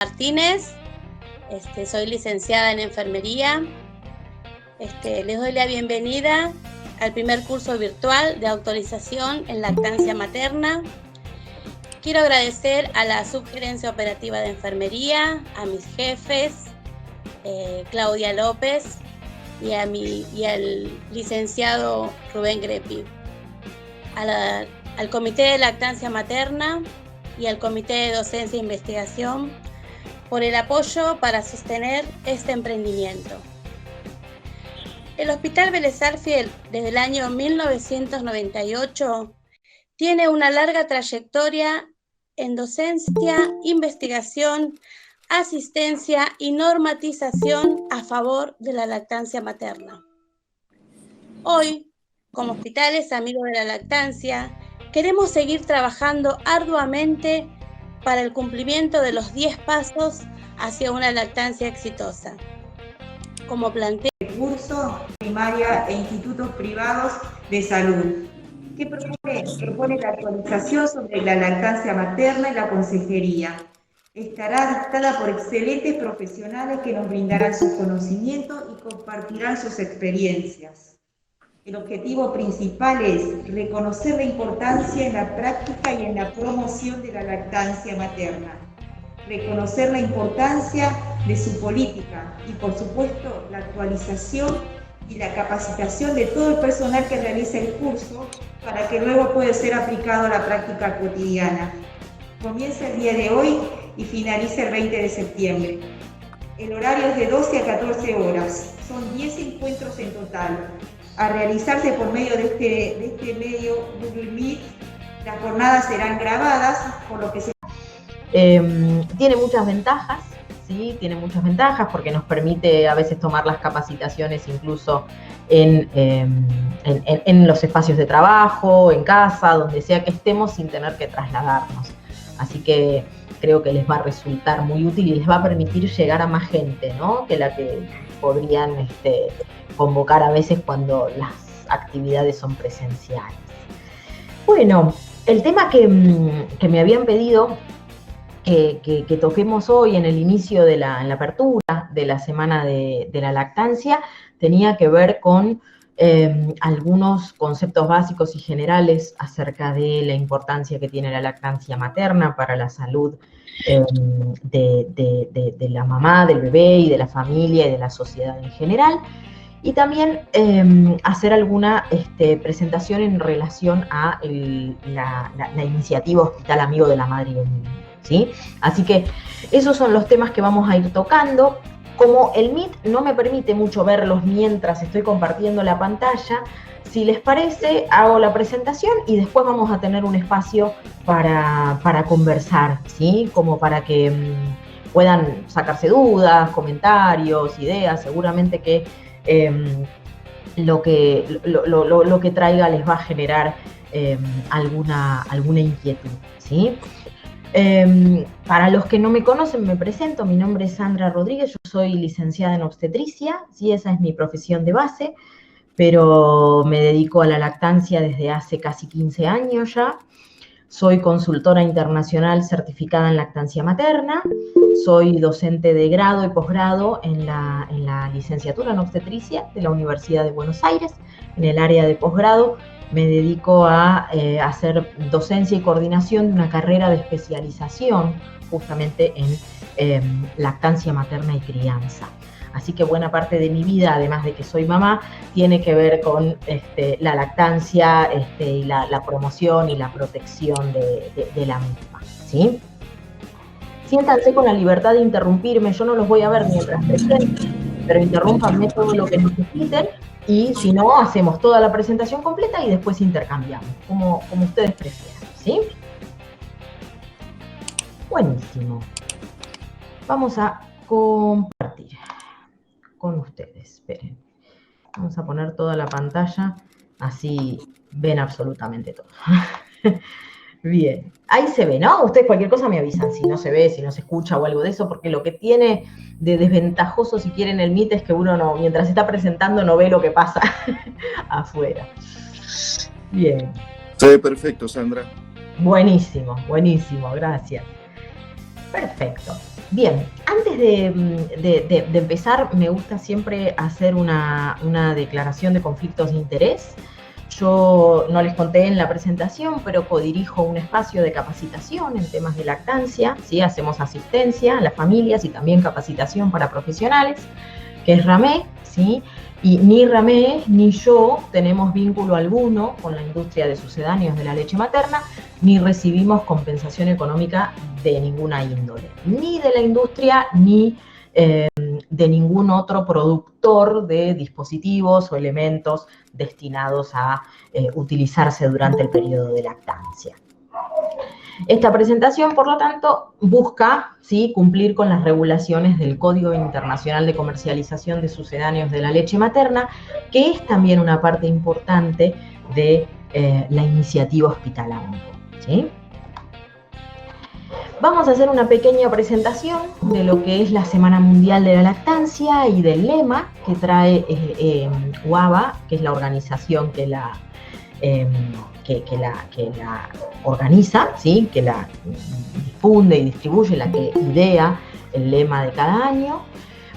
Martínez, soy licenciada en enfermería. Les doy la bienvenida al primer curso virtual de autorización en lactancia materna. Quiero agradecer a la Subgerencia Operativa de Enfermería, a mis jefes, Claudia López, y al licenciado Rubén Grepi, al Comité de Lactancia Materna y al Comité de Docencia e Investigación por el apoyo para sostener este emprendimiento. El Hospital Vélez Sarsfield, desde el año 1998, tiene una larga trayectoria en docencia, investigación, asistencia y normatización a favor de la lactancia materna. Hoy, como Hospitales Amigos de la Lactancia, queremos seguir trabajando arduamente para el cumplimiento de los 10 pasos hacia una lactancia exitosa. Como plantea el curso primaria e institutos privados de salud. ¿Qué propone? Propone la actualización sobre la lactancia materna y la consejería. Estará dictada por excelentes profesionales que nos brindarán sus conocimientos y compartirán sus experiencias. El objetivo principal es reconocer la importancia en la práctica y en la promoción de la lactancia materna, reconocer la importancia de su política y, por supuesto, la actualización y la capacitación de todo el personal que realiza el curso para que luego pueda ser aplicado a la práctica cotidiana. Comienza el día de hoy y finaliza el 20 de septiembre. El horario es de 12 a 14 horas. Son 10 encuentros en total. A realizarse por medio de este medio Google Meet, las jornadas serán grabadas, por lo que se... Tiene muchas ventajas, ¿sí? Tiene muchas ventajas porque nos permite a veces tomar las capacitaciones incluso en los espacios de trabajo, en casa, donde sea que estemos sin tener que trasladarnos. Así que creo que les va a resultar muy útil y les va a permitir llegar a más gente, ¿no? Que la que podrían convocar a veces cuando las actividades son presenciales. Bueno, el tema que me habían pedido que toquemos hoy en el inicio en la apertura de la Semana de la Lactancia tenía que ver con algunos conceptos básicos y generales acerca de la importancia que tiene la lactancia materna para la salud de la mamá, del bebé y de la familia y de la sociedad en general. Y también hacer alguna presentación en relación a la iniciativa Hospital Amigo de la Madre y el Niño, ¿sí? Así que esos son los temas que vamos a ir tocando. Como el Meet no me permite mucho verlos mientras estoy compartiendo la pantalla, si les parece, hago la presentación y después vamos a tener un espacio para conversar, ¿sí? Como para que puedan sacarse dudas, comentarios, ideas. Seguramente que lo que traiga les va a generar alguna inquietud, ¿sí? Para los que no me conocen, me presento. Mi nombre es Sandra Rodríguez, yo soy licenciada en obstetricia, ¿sí? Esa es mi profesión de base, pero me dedico a la lactancia desde hace casi 15 años ya. Soy consultora internacional certificada en lactancia materna, soy docente de grado y posgrado en la licenciatura en obstetricia de la Universidad de Buenos Aires. En el área de posgrado me dedico a hacer docencia y coordinación de una carrera de especialización justamente en lactancia materna y crianza. Así que buena parte de mi vida, además de que soy mamá, tiene que ver con la lactancia y la promoción y la protección de la misma, ¿sí? Siéntanse con la libertad de interrumpirme, yo no los voy a ver mientras presento, pero interrúmpanme todo lo que necesiten y si no, hacemos toda la presentación completa y después intercambiamos, como ustedes prefieran, ¿sí? Buenísimo. Vamos a compartir con ustedes. Esperen. Vamos a poner toda la pantalla, así ven absolutamente todo. Bien, ahí se ve, ¿no? Ustedes cualquier cosa me avisan si no se ve, si no se escucha o algo de eso, porque lo que tiene de desventajoso, si quieren, el Meet es que uno no, mientras está presentando no ve lo que pasa afuera. Bien. Se ve perfecto, Sandra. Buenísimo, buenísimo, gracias. Perfecto. Bien, antes de empezar, me gusta siempre hacer una declaración de conflictos de interés. Yo no les conté en la presentación, pero codirijo un espacio de capacitación en temas de lactancia, ¿sí? Hacemos asistencia a las familias y también capacitación para profesionales, que es RAME, ¿sí? Y ni RAME ni yo tenemos vínculo alguno con la industria de sucedáneos de la leche materna, ni recibimos compensación económica de ninguna índole, ni de la industria, ni de ningún otro productor de dispositivos o elementos destinados a utilizarse durante el periodo de lactancia. Esta presentación, por lo tanto, busca, ¿sí?, cumplir con las regulaciones del Código Internacional de Comercialización de Sucedáneos de la Leche Materna, que es también una parte importante de la iniciativa Hospital AMPO, ¿sí? Vamos a hacer una pequeña presentación de lo que es la Semana Mundial de la Lactancia y del lema que trae UABA, que es la organización que la organiza, ¿sí?, que la difunde y distribuye, la que idea el lema de cada año.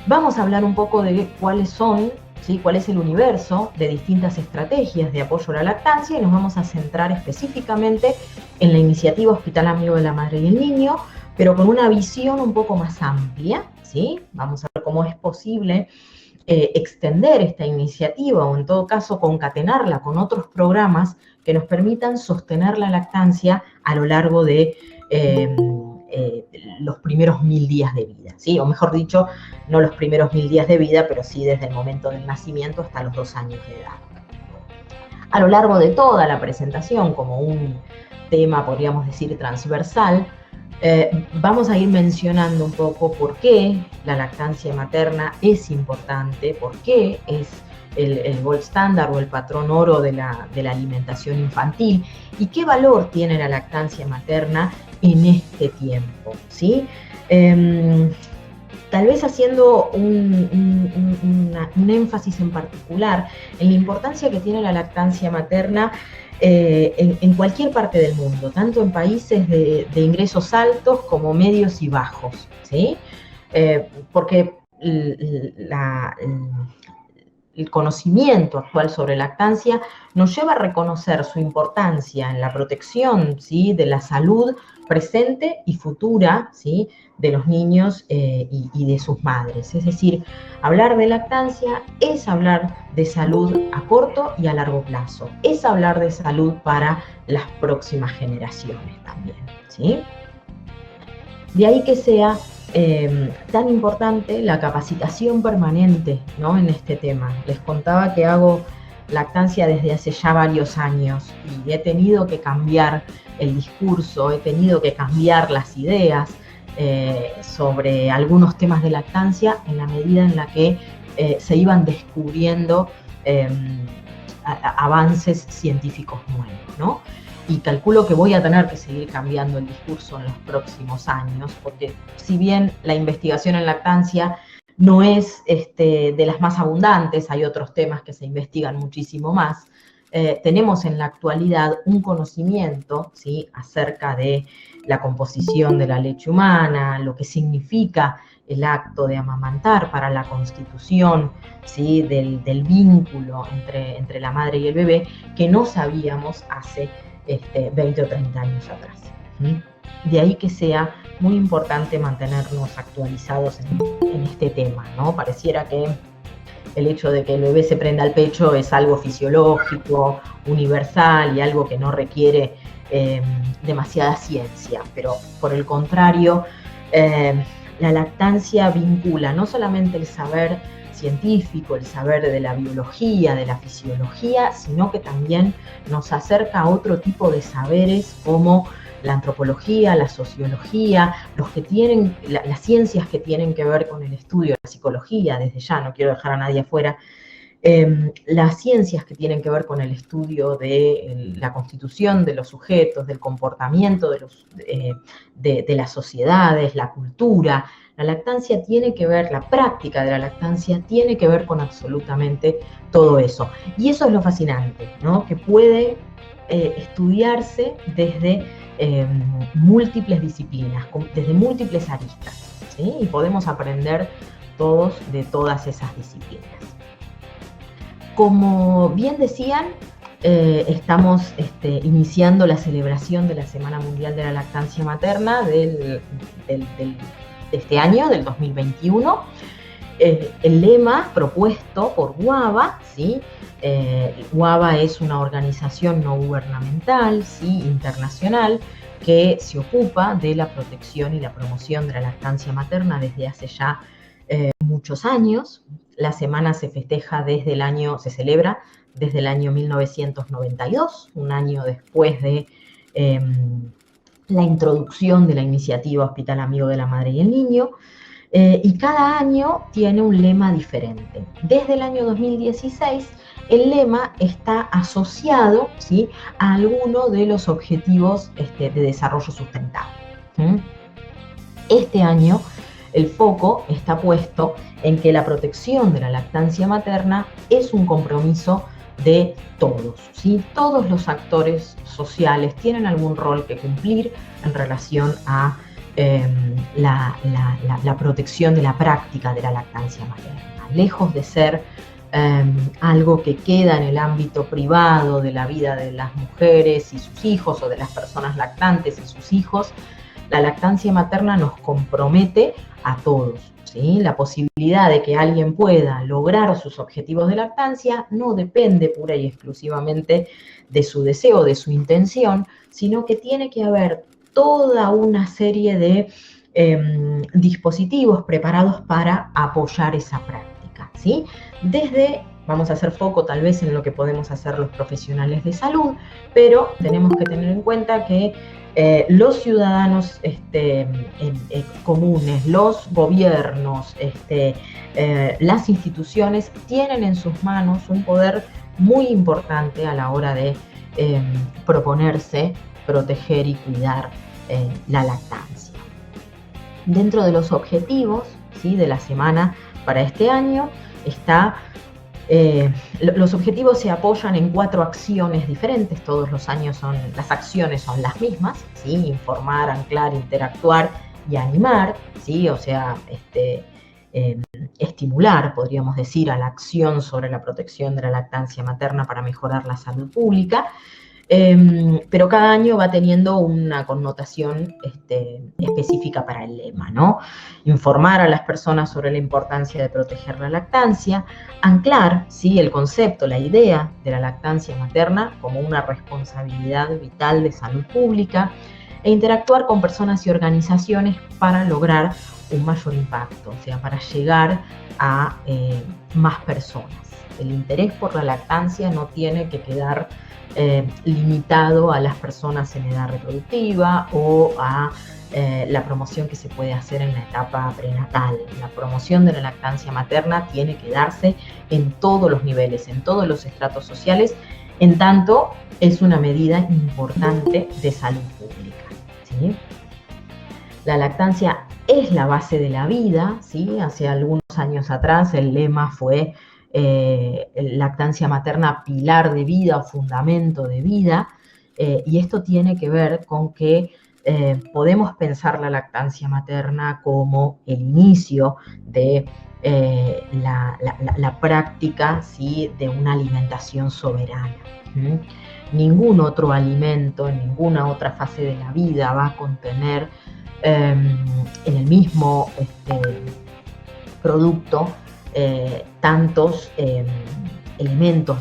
Vamos a hablar un poco de cuáles son, ¿sí?, cuál es el universo de distintas estrategias de apoyo a la lactancia, y nos vamos a centrar específicamente en la iniciativa Hospital Amigo de la Madre y el Niño, pero con una visión un poco más amplia, ¿sí? Vamos a ver cómo es posible extender esta iniciativa, o en todo caso concatenarla con otros programas que nos permitan sostener la lactancia a lo largo de los primeros 1000 días de vida, ¿sí? O mejor dicho, no los primeros 1000 días de vida, pero sí desde el momento del nacimiento hasta los 2 años de edad. A lo largo de toda la presentación, como un tema, podríamos decir, transversal, vamos a ir mencionando un poco por qué la lactancia materna es importante, por qué es el gold standard o el patrón oro de la alimentación infantil, y qué valor tiene la lactancia materna en este tiempo, ¿sí? Tal vez haciendo un énfasis en particular en la importancia que tiene la lactancia materna en cualquier parte del mundo, tanto en países de ingresos altos como medios y bajos, ¿sí? Porque el conocimiento actual sobre lactancia nos lleva a reconocer su importancia en la protección, ¿sí?, de la salud presente y futura, ¿sí?, de los niños y de sus madres. Es decir, hablar de lactancia es hablar de salud a corto y a largo plazo, es hablar de salud para las próximas generaciones también, ¿sí? De ahí que sea tan importante la capacitación permanente, ¿no?, en este tema. Les contaba que hago lactancia desde hace ya varios años y he tenido que cambiar el discurso, he tenido que cambiar las ideas sobre algunos temas de lactancia en la medida en la que se iban descubriendo avances científicos nuevos, ¿no? Y calculo que voy a tener que seguir cambiando el discurso en los próximos años, porque si bien la investigación en lactancia no es de las más abundantes, hay otros temas que se investigan muchísimo más, tenemos en la actualidad un conocimiento, ¿sí?, acerca de la composición de la leche humana, lo que significa el acto de amamantar para la constitución, ¿sí?, del vínculo entre la madre y el bebé, que no sabíamos hace 20 o 30 años atrás. De ahí que sea muy importante mantenernos actualizados en este tema, ¿no? Pareciera que el hecho de que el bebé se prenda al pecho es algo fisiológico, universal y algo que no requiere demasiada ciencia, pero por el contrario, la lactancia vincula no solamente el saber científico, el saber de la biología, de la fisiología, sino que también nos acerca a otro tipo de saberes como la antropología, la sociología, las ciencias que tienen que ver con el estudio, la psicología, desde ya, no quiero dejar a nadie afuera, las ciencias que tienen que ver con el estudio de la constitución de los sujetos, del comportamiento de las sociedades, la cultura. La lactancia tiene que ver, la práctica de la lactancia tiene que ver con absolutamente todo eso. Y eso es lo fascinante, ¿no? Que puede estudiarse desde múltiples disciplinas, desde múltiples aristas, ¿sí? Y podemos aprender todos de todas esas disciplinas. Como bien decían, estamos iniciando la celebración de la Semana Mundial de la Lactancia Materna de este año, del 2021. El lema propuesto por WABA, ¿sí? WABA es una organización no gubernamental, ¿sí? Internacional, que se ocupa de la protección y la promoción de la lactancia materna desde hace ya muchos años. La semana se celebra desde el año 1992, un año después de la introducción de la iniciativa Hospital Amigo de la Madre y el Niño, y cada año tiene un lema diferente. Desde el año 2016, el lema está asociado, ¿sí?, a alguno de los objetivos de desarrollo sustentable. Este año el foco está puesto en que la protección de la lactancia materna es un compromiso de todos, ¿sí? Todos los actores sociales tienen algún rol que cumplir en relación a la protección de la práctica de la lactancia materna. Lejos de ser algo que queda en el ámbito privado de la vida de las mujeres y sus hijos, o de las personas lactantes y sus hijos, la lactancia materna nos compromete a todos, ¿sí? La posibilidad de que alguien pueda lograr sus objetivos de lactancia no depende pura y exclusivamente de su deseo, de su intención, sino que tiene que haber toda una serie de dispositivos preparados para apoyar esa práctica, ¿sí? Vamos a hacer foco tal vez en lo que podemos hacer los profesionales de salud, pero tenemos que tener en cuenta que los ciudadanos comunes, los gobiernos, las instituciones tienen en sus manos un poder muy importante a la hora de proponerse proteger y cuidar la lactancia. Dentro de los objetivos, ¿sí?, de la semana para este año los objetivos se apoyan en 4 acciones diferentes. Todos los años las acciones son las mismas, ¿sí? Informar, anclar, interactuar y animar, ¿sí? O sea, estimular, podríamos decir, a la acción sobre la protección de la lactancia materna para mejorar la salud pública. Pero cada año va teniendo una connotación específica para el lema, ¿no? Informar a las personas sobre la importancia de proteger la lactancia, anclar, ¿sí?, el concepto, la idea de la lactancia materna como una responsabilidad vital de salud pública, e interactuar con personas y organizaciones para lograr un mayor impacto, o sea, para llegar a más personas. El interés por la lactancia no tiene que quedar limitado a las personas en edad reproductiva o a la promoción que se puede hacer en la etapa prenatal. La promoción de la lactancia materna tiene que darse en todos los niveles, en todos los estratos sociales, en tanto es una medida importante de salud pública, ¿sí? La lactancia es la base de la vida, ¿sí? Hace algunos años atrás el lema fue lactancia materna, pilar de vida o fundamento de vida, y esto tiene que ver con que podemos pensar la lactancia materna como el inicio de la práctica, ¿sí?, de una alimentación soberana. Ningún otro alimento en ninguna otra fase de la vida va a contener en el mismo producto tantos elementos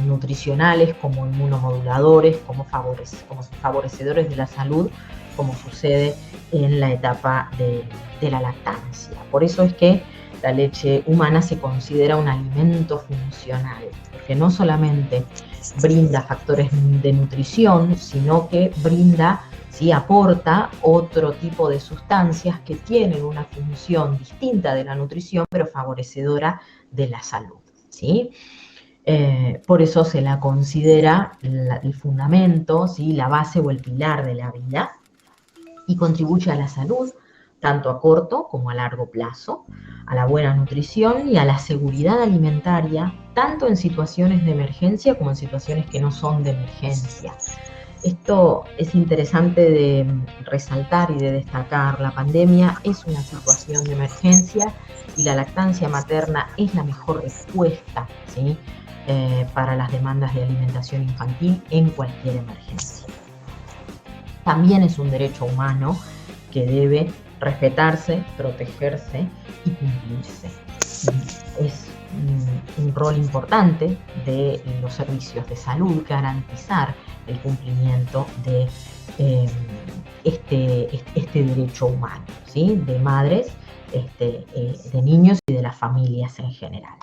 nutricionales como inmunomoduladores, como favorecedores de la salud, como sucede en la etapa de la lactancia. Por eso es que la leche humana se considera un alimento funcional, porque no solamente brinda factores de nutrición, sino que brinda, ¿sí?, aporta otro tipo de sustancias que tienen una función distinta de la nutrición, pero favorecedora de la salud, ¿sí? Por eso se la considera el fundamento, ¿sí?, la base o el pilar de la vida, y contribuye a la salud, tanto a corto como a largo plazo, a la buena nutrición y a la seguridad alimentaria, tanto en situaciones de emergencia como en situaciones que no son de emergencia. Esto es interesante de resaltar y de destacar. La pandemia es una situación de emergencia y la lactancia materna es la mejor respuesta, ¿sí? Para las demandas de alimentación infantil en cualquier emergencia. También es un derecho humano que debe respetarse, protegerse y cumplirse. Es un rol importante de los servicios de salud garantizar el cumplimiento de este derecho humano, ¿sí? De madres, de niños y de las familias en general.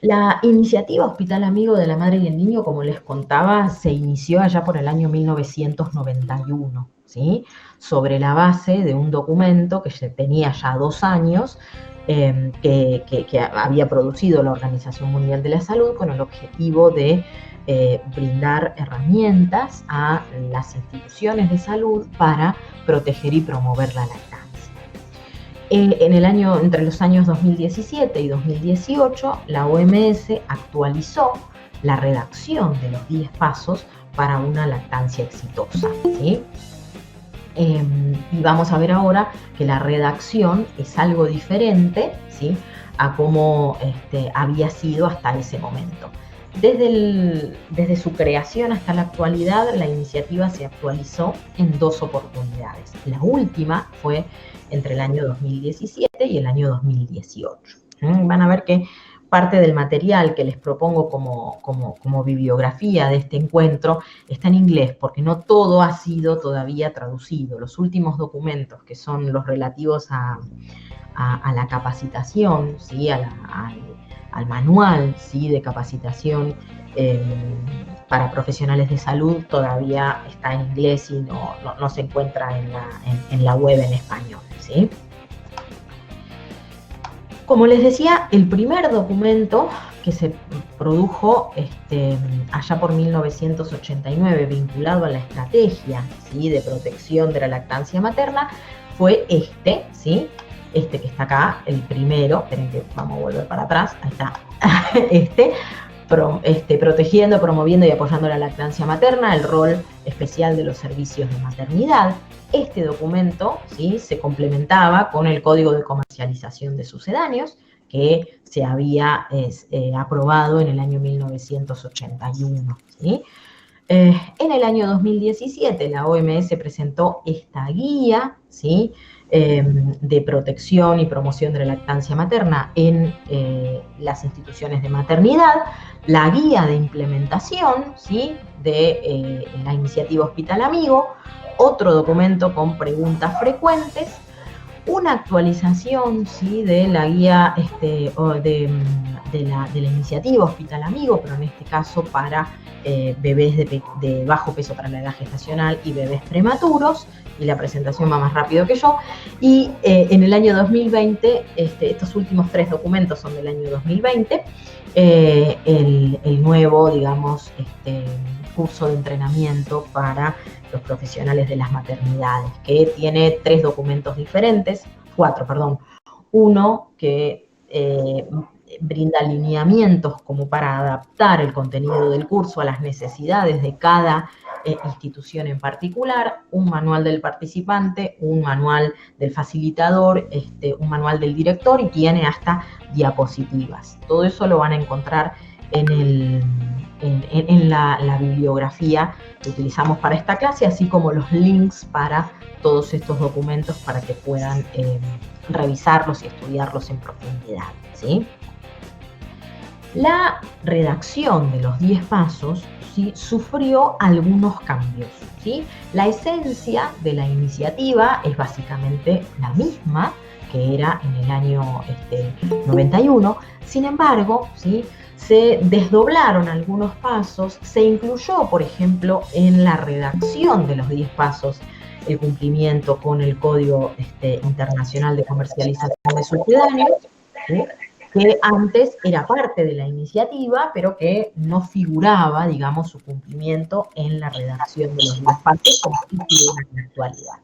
La iniciativa Hospital Amigo de la Madre y el Niño, como les contaba, se inició allá por el año 1991, ¿sí? Sobre la base de un documento que tenía ya 2 años, que había producido la Organización Mundial de la Salud con el objetivo de brindar herramientas a las instituciones de salud para proteger y promover la lactancia. Entre los años 2017 y 2018, la OMS actualizó la redacción de los 10 pasos para una lactancia exitosa, ¿sí? Y vamos a ver ahora que la redacción es algo diferente, ¿sí? A cómo había sido hasta ese momento. Desde su creación hasta la actualidad, la iniciativa se actualizó en 2 oportunidades. La última fue entre el año 2017 y el año 2018. Van a ver que parte del material que les propongo como bibliografía de este encuentro está en inglés, porque no todo ha sido todavía traducido. Los últimos documentos, que son los relativos a la capacitación, ¿sí? Al manual, ¿sí? De capacitación para profesionales de salud, todavía está en inglés y no se encuentra en la web en español, ¿sí? Como les decía, el primer documento que se produjo allá por 1989, vinculado a la estrategia, ¿sí? De protección de la lactancia materna, fue ¿sí? Que está acá, el primero. Esperen que vamos a volver para atrás, ahí está, protegiendo, promoviendo y apoyando la lactancia materna, el rol especial de los servicios de maternidad. Este documento, ¿sí? Se complementaba con el Código de Comercialización de Sucedáneos, que se había aprobado en el año 1981, ¿sí? En el año 2017 la OMS presentó esta guía, ¿sí? De protección y promoción de la lactancia materna en las instituciones de maternidad, la guía de implementación, ¿sí? De la iniciativa Hospital Amigo, otro documento con preguntas frecuentes, una actualización, ¿sí? De la guía de la iniciativa Hospital Amigo, pero en este caso para bebés de bajo peso para la edad gestacional y bebés prematuros, y la presentación va más rápido que yo. Y en el año 2020, estos últimos 3 documentos son del año 2020, el nuevo, digamos, curso de entrenamiento para los profesionales de las maternidades, que tiene 3 documentos diferentes, 4, perdón. Uno que brinda lineamientos como para adaptar el contenido del curso a las necesidades de cada institución en particular, un manual del participante, un manual del facilitador, un manual del director, y tiene hasta diapositivas. Todo eso lo van a encontrar en la bibliografía que utilizamos para esta clase, así como los links para todos estos documentos para que puedan revisarlos y estudiarlos en profundidad, ¿sí? La redacción de los 10 pasos, ¿sí? Sufrió algunos cambios, ¿sí? La esencia de la iniciativa es básicamente la misma que era en el año 91, sin embargo, ¿sí? Se desdoblaron algunos pasos, se incluyó, por ejemplo, en la redacción de los 10 pasos el cumplimiento con el Código Internacional de Comercialización de Sucedáneos, ¿sí? Que antes era parte de la iniciativa, pero que no figuraba, digamos, su cumplimiento en la redacción de los 10 pasos como figura en la actualidad.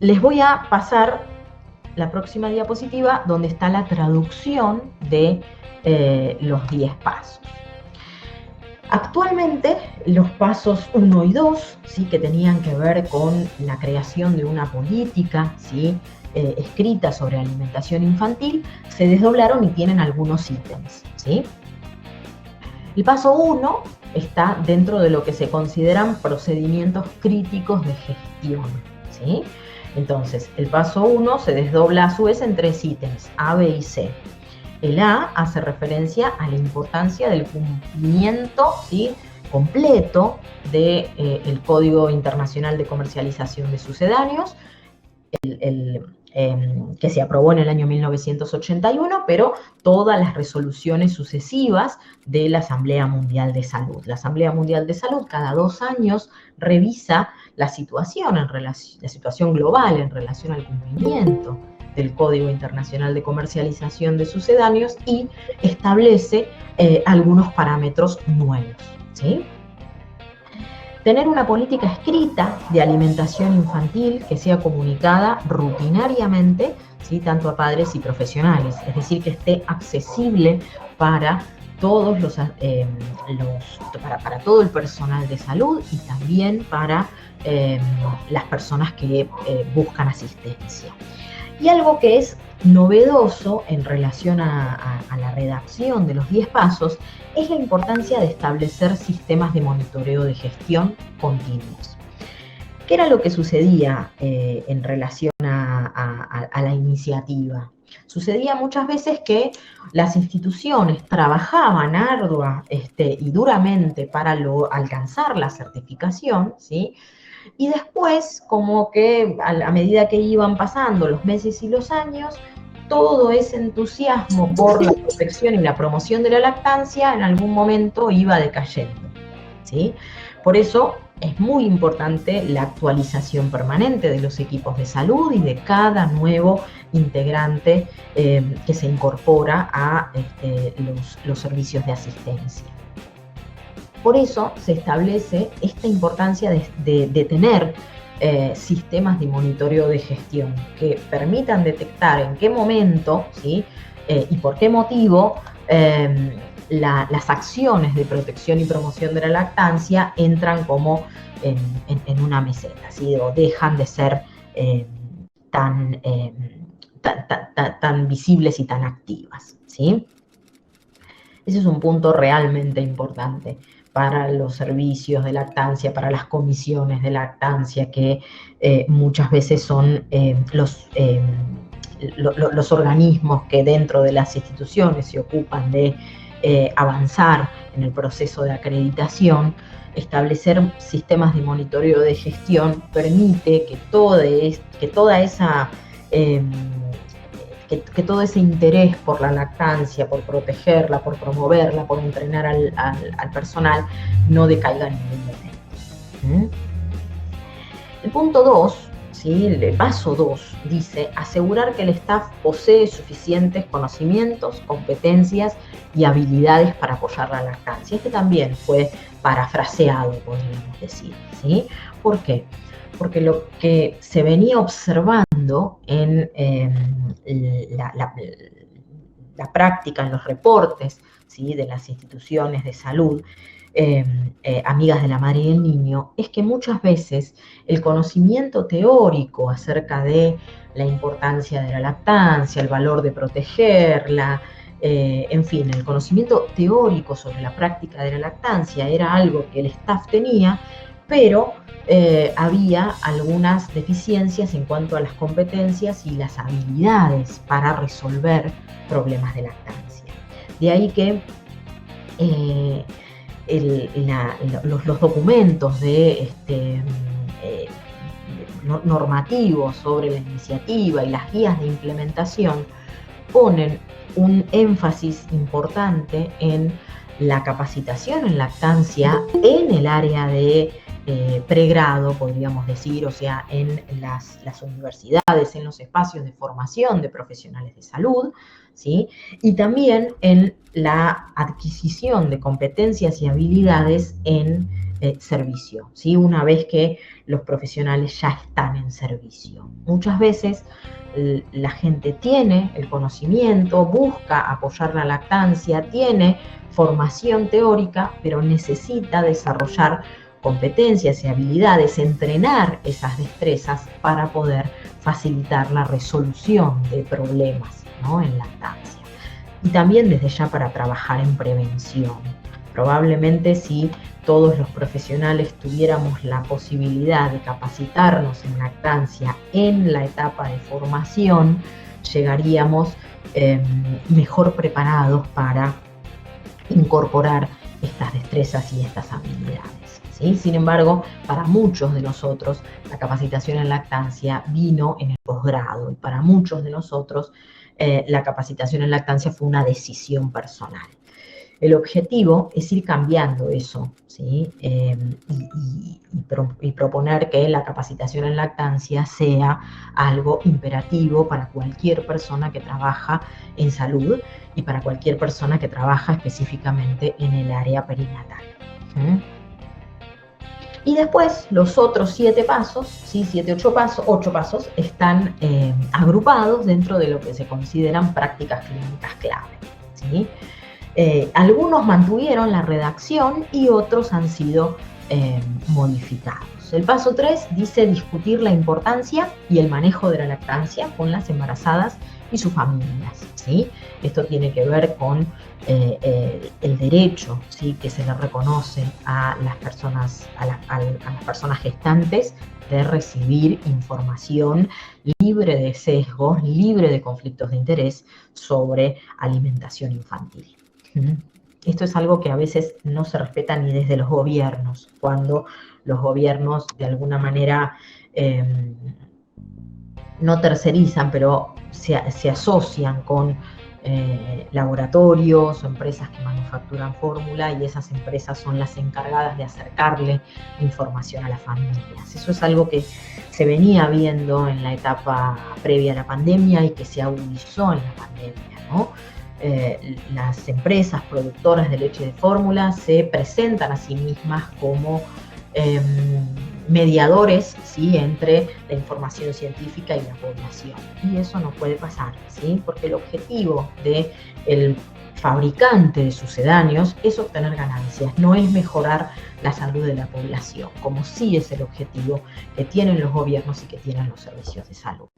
Les voy a pasar la próxima diapositiva, donde está la traducción de los 10 pasos. Actualmente, los pasos 1 y 2, ¿sí?, que tenían que ver con la creación de una política, ¿sí?, escrita sobre alimentación infantil, se desdoblaron y tienen algunos ítems, ¿sí? El paso 1 está dentro de lo que se consideran procedimientos críticos de gestión, ¿sí? Entonces, el paso 1 se desdobla a su vez en 3 ítems, A, B y C. El A hace referencia a la importancia del cumplimiento, ¿sí?, completo del Código Internacional de Comercialización de Sucedáneos, que se aprobó en el año 1981, pero todas las resoluciones sucesivas de la Asamblea Mundial de Salud. La Asamblea Mundial de Salud cada 2 años revisa la situación global en relación al cumplimiento del Código Internacional de Comercialización de Sucedáneos y establece algunos parámetros nuevos, ¿sí? Tener una política escrita de alimentación infantil que sea comunicada rutinariamente, ¿sí?, tanto a padres y profesionales, es decir, que esté accesible para todos para todo el personal de salud y también para las personas que buscan asistencia. Y algo que es novedoso en relación a la redacción de los 10 pasos es la importancia de establecer sistemas de monitoreo de gestión continuos. ¿Qué era lo que sucedía en relación a la iniciativa? Sucedía muchas veces que las instituciones trabajaban ardua y duramente para alcanzar la certificación, ¿sí?, y después, como que a medida que iban pasando los meses y los años, todo ese entusiasmo por la protección y la promoción de la lactancia en algún momento iba decayendo, ¿sí? Por eso es muy importante la actualización permanente de los equipos de salud y de cada nuevo integrante que se incorpora a los servicios de asistencia. Por eso se establece esta importancia de tener sistemas de monitoreo de gestión que permitan detectar en qué momento, ¿sí?, y por qué motivo las acciones de protección y promoción de la lactancia entran como en una meseta, ¿sí?, o dejan de ser tan visibles y tan activas, ¿sí? Ese es un punto realmente importante para los servicios de lactancia, para las comisiones de lactancia, que muchas veces son los organismos que dentro de las instituciones se ocupan de avanzar en el proceso de acreditación. Establecer sistemas de monitoreo de gestión permite que todo ese interés por la lactancia, por protegerla, por promoverla, por entrenar al personal, no decaiga en ningún momento. El punto 2, ¿sí?, el paso 2, dice asegurar que el staff posee suficientes conocimientos, competencias y habilidades para apoyar la lactancia. Este también fue parafraseado, podríamos decir, ¿sí? ¿Por qué? Porque lo que se venía observando en la práctica, en los reportes, ¿sí?, de las instituciones de salud amigas de la madre y del niño, es que muchas veces el conocimiento teórico acerca de la importancia de la lactancia, el valor de protegerla, en fin, el conocimiento teórico sobre la práctica de la lactancia era algo que el staff tenía, pero había algunas deficiencias en cuanto a las competencias y las habilidades para resolver problemas de lactancia. De ahí que los documentos normativos sobre la iniciativa y las guías de implementación ponen un énfasis importante en la capacitación en lactancia en el área de pregrado, podríamos decir, o sea, en las universidades, en los espacios de formación de profesionales de salud, ¿sí? Y también en la adquisición de competencias y habilidades en servicio, ¿sí? Una vez que los profesionales ya están en servicio. Muchas veces la gente tiene el conocimiento, busca apoyar la lactancia, tiene formación teórica, pero necesita desarrollar competencias y habilidades, entrenar esas destrezas para poder facilitar la resolución de problemas, ¿no?, en lactancia. Y también desde ya para trabajar en prevención. Probablemente si todos los profesionales tuviéramos la posibilidad de capacitarnos en lactancia en la etapa de formación, llegaríamos mejor preparados para incorporar estas destrezas y estas habilidades, ¿sí? Sin embargo, para muchos de nosotros la capacitación en lactancia vino en el posgrado y para muchos de nosotros la capacitación en lactancia fue una decisión personal. El objetivo es ir cambiando eso, ¿sí? Y proponer que la capacitación en lactancia sea algo imperativo para cualquier persona que trabaja en salud y para cualquier persona que trabaja específicamente en el área perinatal. Y después los otros 7 pasos, ¿sí? 8 pasos, están agrupados dentro de lo que se consideran prácticas clínicas clave, ¿sí? Algunos mantuvieron la redacción y otros han sido modificados. El paso 3 dice discutir la importancia y el manejo de la lactancia con las embarazadas y sus familias, ¿sí? Esto tiene que ver con el derecho, ¿sí?, que se le reconoce a las personas, a las personas gestantes de recibir información libre de sesgos, libre de conflictos de interés sobre alimentación infantil. Esto es algo que a veces no se respeta ni desde los gobiernos, cuando los gobiernos de alguna manera no tercerizan, pero se asocian con laboratorios o empresas que manufacturan fórmula y esas empresas son las encargadas de acercarle información a las familias. Eso es algo que se venía viendo en la etapa previa a la pandemia y que se agudizó en la pandemia, ¿no? Las empresas productoras de leche de fórmula se presentan a sí mismas como mediadores, ¿sí?, entre la información científica y la población. Y eso no puede pasar, ¿sí?, porque el objetivo del fabricante de sucedáneos es obtener ganancias, no es mejorar la salud de la población, como sí es el objetivo que tienen los gobiernos y que tienen los servicios de salud.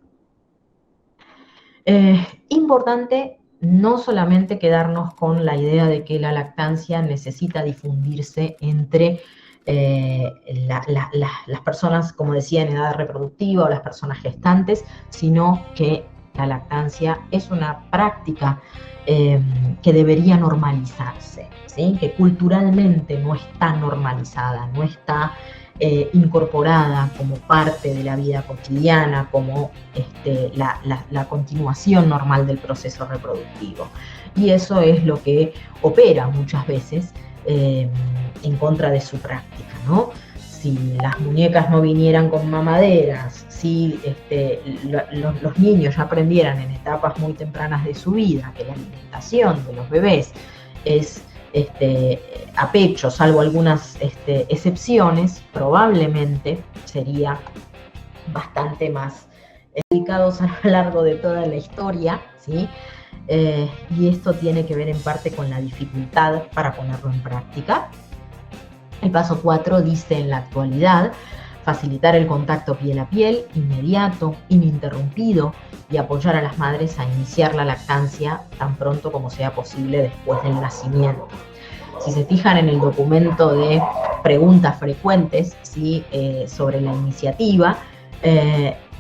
Importante no solamente quedarnos con la idea de que la lactancia necesita difundirse entre las personas, como decía, en edad reproductiva o las personas gestantes, sino que la lactancia es una práctica que debería normalizarse, ¿sí?, que culturalmente no está normalizada, no está incorporada como parte de la vida cotidiana, como la continuación normal del proceso reproductivo. Y eso es lo que opera muchas veces en contra de su práctica, ¿no? Si las muñecas no vinieran con mamaderas, si los niños ya aprendieran en etapas muy tempranas de su vida que la alimentación de los bebés es a pecho, salvo algunas excepciones, probablemente sería bastante más dedicados a lo largo de toda la historia, ¿sí? Y esto tiene que ver en parte con la dificultad para ponerlo en práctica. El paso 4 dice: en la actualidad, facilitar el contacto piel a piel, inmediato, ininterrumpido, y apoyar a las madres a iniciar la lactancia tan pronto como sea posible después del nacimiento. Si se fijan en el documento de preguntas frecuentes, ¿sí?, sobre la iniciativa,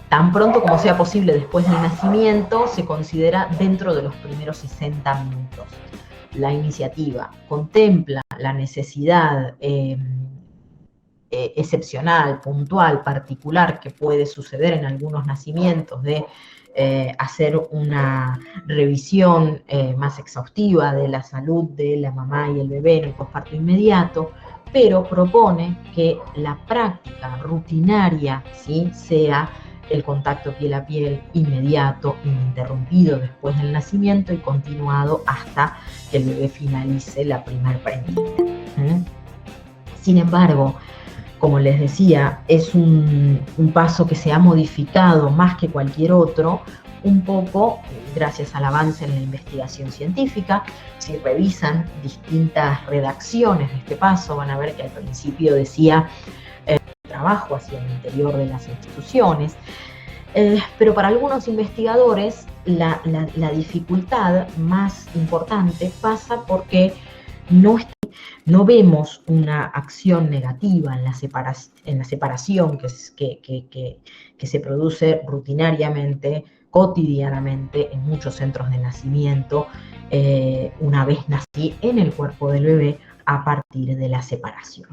tan pronto como sea posible después del nacimiento se considera dentro de los primeros 60 minutos. La iniciativa contempla la necesidad excepcional, puntual, particular que puede suceder en algunos nacimientos de hacer una revisión más exhaustiva de la salud de la mamá y el bebé en el posparto inmediato, pero propone que la práctica rutinaria, ¿sí?, sea el contacto piel a piel inmediato, ininterrumpido después del nacimiento y continuado hasta que el bebé finalice la primer prendita. Sin embargo, como les decía, es un paso que se ha modificado más que cualquier otro, un poco gracias al avance en la investigación científica. Si revisan distintas redacciones de este paso, van a ver que al principio decía trabajo hacia el interior de las instituciones, pero para algunos investigadores la dificultad más importante pasa porque no vemos una acción negativa en la separación que se produce rutinariamente, cotidianamente en muchos centros de nacimiento, una vez nací en el cuerpo del bebé a partir de la separación.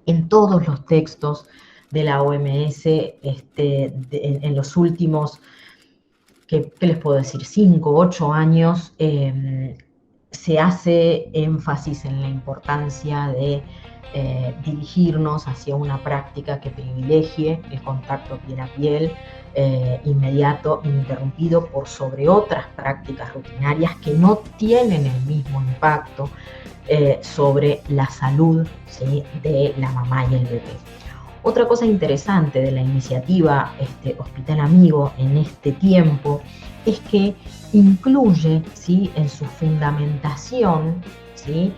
En todos los textos de la OMS, en los últimos, ¿qué les puedo decir?, 5 o 8 años, se hace énfasis en la importancia de dirigirnos hacia una práctica que privilegie el contacto piel a piel, inmediato, ininterrumpido, por sobre otras prácticas rutinarias que no tienen el mismo impacto sobre la salud, ¿sí?, de la mamá y el bebé. Otra cosa interesante de la iniciativa Hospital Amigo en este tiempo es que incluye, ¿sí?, en su fundamentación, ¿sí?,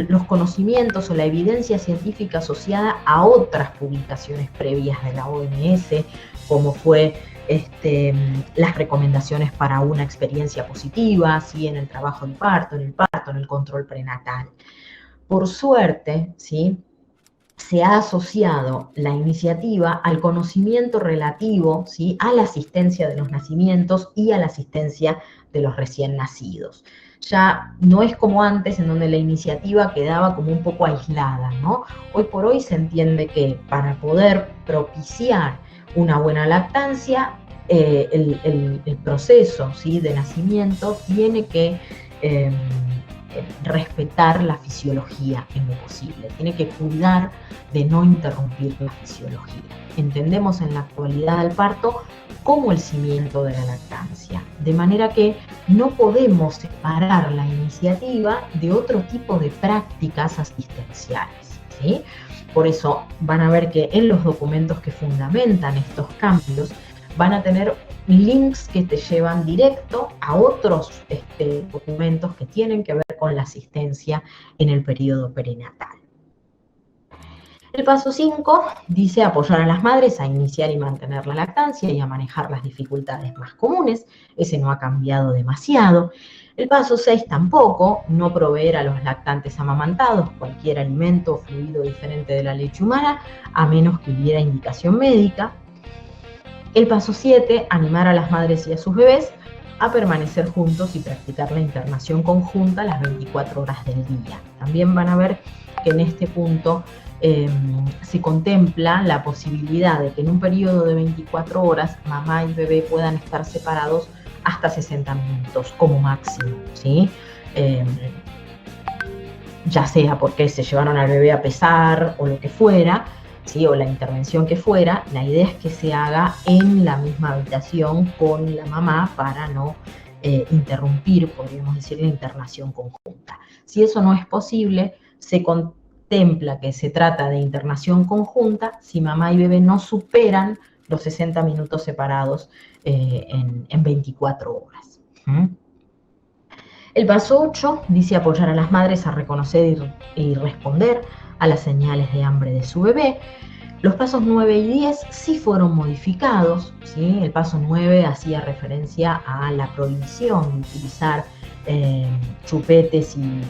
los conocimientos o la evidencia científica asociada a otras publicaciones previas de la OMS, como fue las recomendaciones para una experiencia positiva, ¿sí?, en el trabajo del parto, en el control prenatal. Por suerte, ¿sí?, se ha asociado la iniciativa al conocimiento relativo, ¿sí?, a la asistencia de los nacimientos y a la asistencia de los recién nacidos. Ya no es como antes, en donde la iniciativa quedaba como un poco aislada, ¿no? Hoy por hoy se entiende que para poder propiciar una buena lactancia, el proceso, ¿sí?, de nacimiento tiene que respetar la fisiología en lo posible, tiene que cuidar de no interrumpir la fisiología. Entendemos en la actualidad al parto como el cimiento de la lactancia, de manera que no podemos separar la iniciativa de otro tipo de prácticas asistenciales, ¿sí? Por eso van a ver que en los documentos que fundamentan estos cambios van a tener links que te llevan directo a otros documentos que tienen que ver con la asistencia en el periodo perinatal. El paso 5 dice apoyar a las madres a iniciar y mantener la lactancia y a manejar las dificultades más comunes. Ese no ha cambiado demasiado. El paso 6 tampoco, no proveer a los lactantes amamantados cualquier alimento o fluido diferente de la leche humana, a menos que hubiera indicación médica. El paso 7, animar a las madres y a sus bebés a permanecer juntos y practicar la internación conjunta las 24 horas del día. También van a ver que en este punto se contempla la posibilidad de que en un periodo de 24 horas mamá y bebé puedan estar separados hasta 60 minutos como máximo, ¿sí? Ya sea porque se llevaron al bebé a pesar o lo que fuera, ¿sí?, o la intervención que fuera, la idea es que se haga en la misma habitación con la mamá para no interrumpir, podríamos decir, la internación conjunta. Si eso no es posible, se contempla que se trata de internación conjunta si mamá y bebé no superan los 60 minutos separados en 24 horas. El paso 8 dice apoyar a las madres a reconocer y responder a las señales de hambre de su bebé. Los pasos 9 y 10 sí fueron modificados, ¿sí? El paso 9 hacía referencia a la prohibición de utilizar chupetes y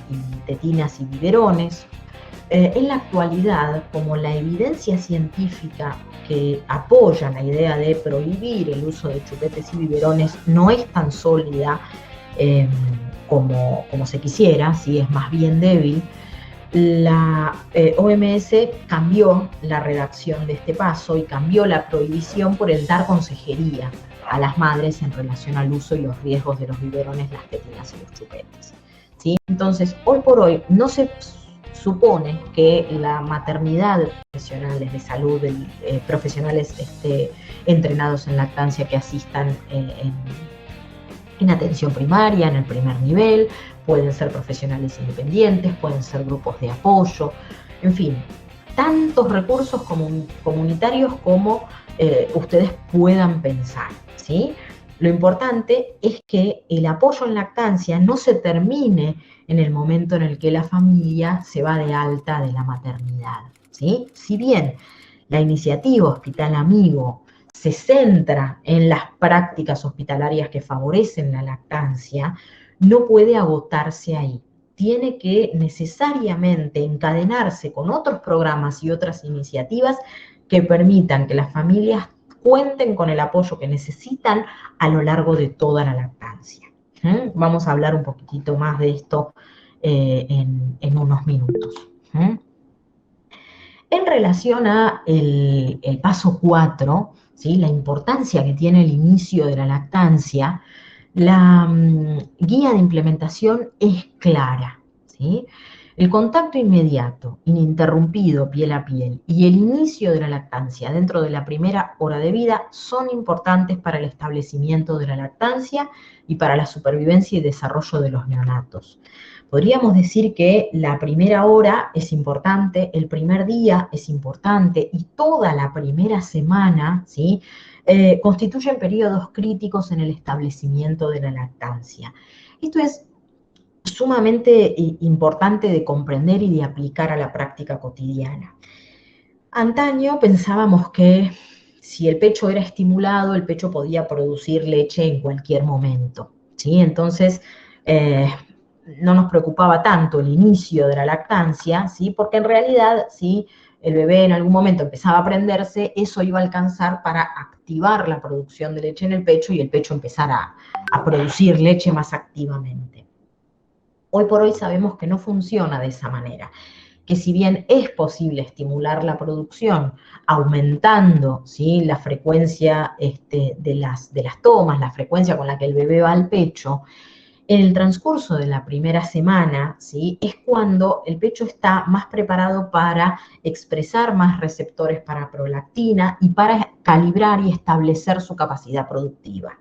tetinas y biberones. En la actualidad, como la evidencia científica que apoya la idea de prohibir el uso de chupetes y biberones no es tan sólida como se quisiera, ¿sí?, es más bien débil, la OMS cambió la redacción de este paso y cambió la prohibición por el dar consejería a las madres en relación al uso y los riesgos de los biberones, las tetinas y los chupetes. ¿sí? Entonces, hoy por hoy no se supone que la maternidad de profesionales de salud, profesionales entrenados en lactancia que asistan en atención primaria, en el primer nivel, pueden ser profesionales independientes, pueden ser grupos de apoyo, en fin, tantos recursos comunitarios como ustedes puedan pensar, ¿sí? Lo importante es que el apoyo en lactancia no se termine en el momento en el que la familia se va de alta de la maternidad, ¿sí? Si bien la iniciativa Hospital Amigo se centra en las prácticas hospitalarias que favorecen la lactancia, no puede agotarse ahí. Tiene que necesariamente encadenarse con otros programas y otras iniciativas que permitan que las familias cuenten con el apoyo que necesitan a lo largo de toda la lactancia. Vamos a hablar un poquitito más de esto en unos minutos. En relación a el paso 4, ¿sí? La importancia que tiene el inicio de la lactancia, la guía de implementación es clara, ¿sí? El contacto inmediato, ininterrumpido, piel a piel, y el inicio de la lactancia dentro de la primera hora de vida son importantes para el establecimiento de la lactancia y para la supervivencia y desarrollo de los neonatos. Podríamos decir que la primera hora es importante, el primer día es importante y toda la primera semana, ¿sí? Constituyen periodos críticos en el establecimiento de la lactancia. Esto es sumamente importante de comprender y de aplicar a la práctica cotidiana. Antaño pensábamos que si el pecho era estimulado, el pecho podía producir leche en cualquier momento, ¿sí? Entonces, no nos preocupaba tanto el inicio de la lactancia, ¿sí? Porque en realidad, si el bebé en algún momento empezaba a prenderse, eso iba a alcanzar para activar la producción de leche en el pecho y el pecho empezar a producir leche más activamente. Hoy por hoy sabemos que no funciona de esa manera, que si bien es posible estimular la producción aumentando, ¿sí? La frecuencia de las tomas, la frecuencia con la que el bebé va al pecho, en el transcurso de la primera semana, ¿sí? Es cuando el pecho está más preparado para expresar más receptores para prolactina y para calibrar y establecer su capacidad productiva.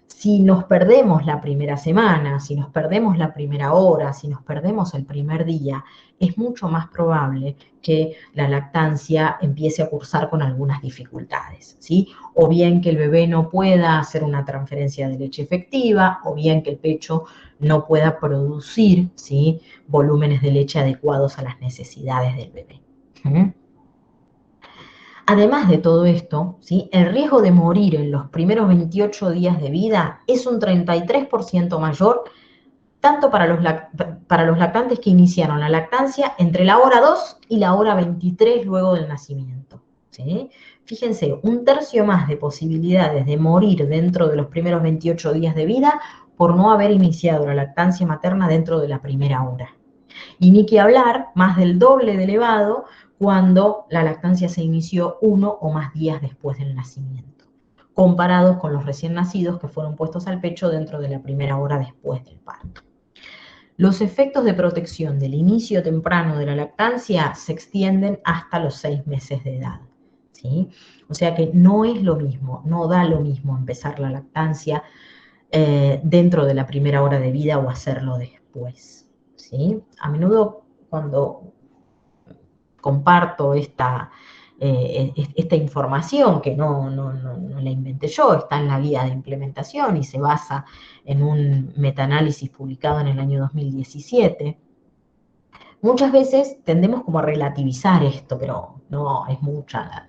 Si nos perdemos la primera semana, si nos perdemos la primera hora, si nos perdemos el primer día, es mucho más probable que la lactancia empiece a cursar con algunas dificultades, ¿sí? O bien que el bebé no pueda hacer una transferencia de leche efectiva, o bien que el pecho no pueda producir, ¿sí? Volúmenes de leche adecuados a las necesidades del bebé. Además de todo esto, ¿sí? El riesgo de morir en los primeros 28 días de vida es un 33% mayor, tanto para los lactantes que iniciaron la lactancia entre la hora 2 y la hora 23 luego del nacimiento, ¿sí? Fíjense, un tercio más de posibilidades de morir dentro de los primeros 28 días de vida por no haber iniciado la lactancia materna dentro de la primera hora. Y ni que hablar, más del doble de elevado cuando la lactancia se inició 1 o más días después del nacimiento, comparados con los recién nacidos que fueron puestos al pecho dentro de la primera hora después del parto. Los efectos de protección del inicio temprano de la lactancia se extienden hasta los 6 meses de edad, ¿sí? O sea que no es lo mismo, no da lo mismo empezar la lactancia dentro de la primera hora de vida o hacerlo después, ¿sí? A menudo cuando comparto esta información, que no la inventé yo, está en la guía de implementación y se basa en un metaanálisis publicado en el año 2017, muchas veces tendemos como a relativizar esto, pero no, es mucha,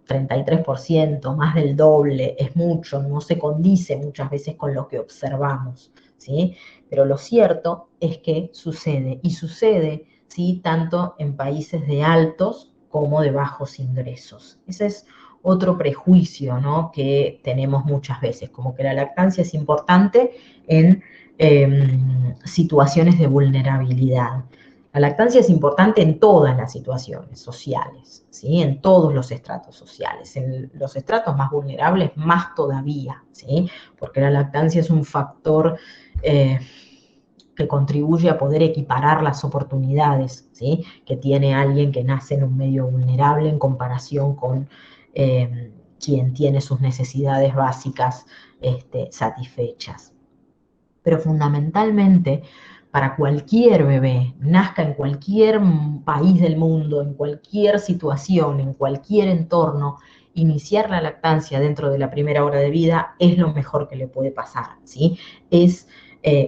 33%, más del doble, es mucho, no se condice muchas veces con lo que observamos, ¿sí? Pero lo cierto es que sucede, y sucede, ¿sí? Tanto en países de altos como de bajos ingresos. Ese es otro prejuicio, ¿no? Que tenemos muchas veces, como que la lactancia es importante en situaciones de vulnerabilidad. La lactancia es importante en todas las situaciones sociales, ¿sí? En todos los estratos sociales. En los estratos más vulnerables, más todavía, ¿sí? Porque la lactancia es un factor que contribuye a poder equiparar las oportunidades, ¿sí?, que tiene alguien que nace en un medio vulnerable en comparación con quien tiene sus necesidades básicas satisfechas. Pero fundamentalmente, para cualquier bebé, nazca en cualquier país del mundo, en cualquier situación, en cualquier entorno, iniciar la lactancia dentro de la primera hora de vida es lo mejor que le puede pasar, ¿sí? Es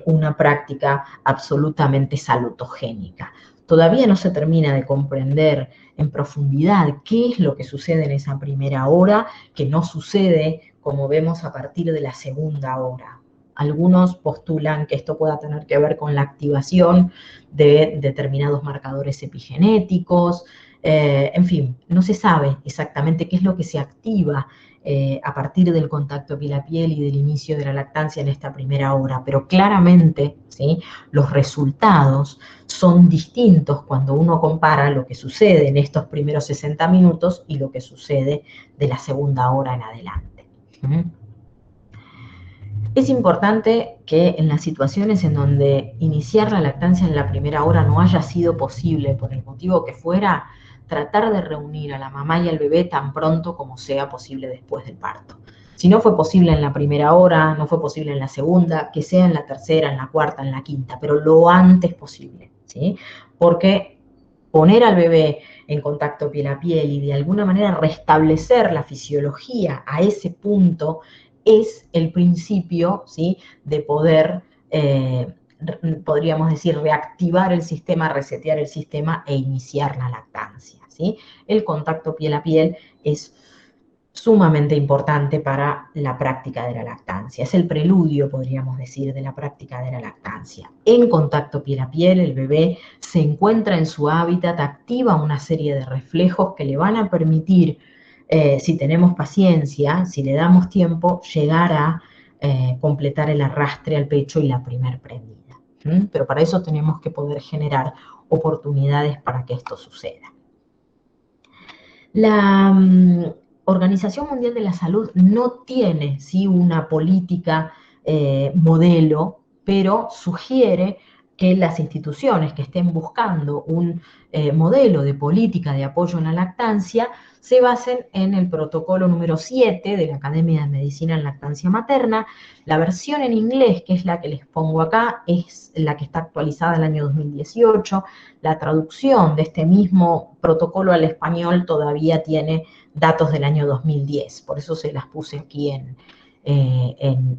una práctica absolutamente salutogénica. Todavía no se termina de comprender en profundidad qué es lo que sucede en esa primera hora, que no sucede, como vemos, a partir de la segunda hora. Algunos postulan que esto pueda tener que ver con la activación de determinados marcadores epigenéticos. En fin, no se sabe exactamente qué es lo que se activa a partir del contacto piel a piel y del inicio de la lactancia en esta primera hora, pero claramente, ¿sí?, los resultados son distintos cuando uno compara lo que sucede en estos primeros 60 minutos y lo que sucede de la segunda hora en adelante. Es importante que en las situaciones en donde iniciar la lactancia en la primera hora no haya sido posible, por el motivo que fuera, tratar de reunir a la mamá y al bebé tan pronto como sea posible después del parto. Si no fue posible en la primera hora, no fue posible en la segunda, que sea en la tercera, en la cuarta, en la quinta, pero lo antes posible, ¿sí? Porque poner al bebé en contacto piel a piel y de alguna manera restablecer la fisiología a ese punto es el principio, ¿sí?, de poder, podríamos decir, reactivar el sistema, resetear el sistema e iniciar la lactancia, ¿sí? El contacto piel a piel es sumamente importante para la práctica de la lactancia. Es el preludio, podríamos decir, de la práctica de la lactancia. En contacto piel a piel, el bebé se encuentra en su hábitat, activa una serie de reflejos que le van a permitir, si tenemos paciencia, si le damos tiempo, llegar a completar el arrastre al pecho y la primer prendida. Pero para eso tenemos que poder generar oportunidades para que esto suceda. La Organización Mundial de la Salud no tiene, ¿sí?, una política modelo, pero sugiere que las instituciones que estén buscando un modelo de política de apoyo en la lactancia se basen en el protocolo número 7 de la Academia de Medicina en Lactancia Materna. La versión en inglés, que es la que les pongo acá, es la que está actualizada el año 2018. La traducción de este mismo protocolo al español todavía tiene datos del año 2010, por eso se las puse aquí en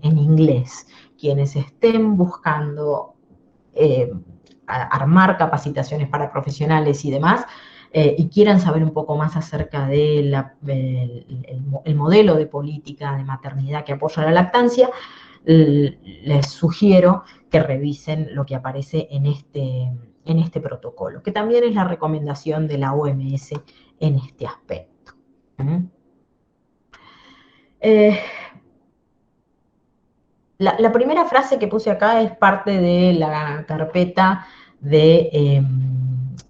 inglés. Quienes estén buscando armar capacitaciones para profesionales y demás, y quieran saber un poco más acerca del el modelo de política de maternidad que apoya la lactancia, les sugiero que revisen lo que aparece en este protocolo, que también es la recomendación de la OMS en este aspecto. La primera frase que puse acá es parte de la carpeta de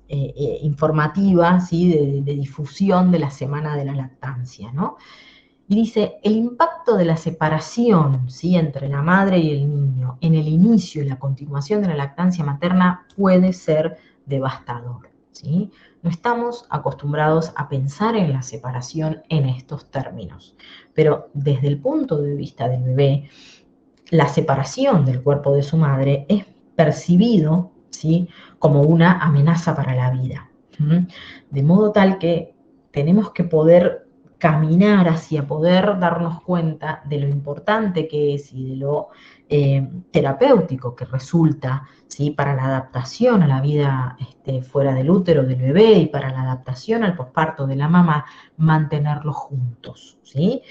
informativa, ¿sí?, de difusión de la Semana de la Lactancia, ¿no? Y dice, el impacto de la separación, ¿sí?, entre la madre y el niño en el inicio y la continuación de la lactancia materna puede ser devastador, ¿sí? No estamos acostumbrados a pensar en la separación en estos términos, pero desde el punto de vista del bebé, la separación del cuerpo de su madre es percibido, ¿sí?, como una amenaza para la vida. De modo tal que tenemos que poder caminar hacia poder darnos cuenta de lo importante que es y de lo terapéutico que resulta, ¿sí?, para la adaptación a la vida fuera del útero del bebé y para la adaptación al posparto de la mamá, mantenerlos juntos, ¿sí?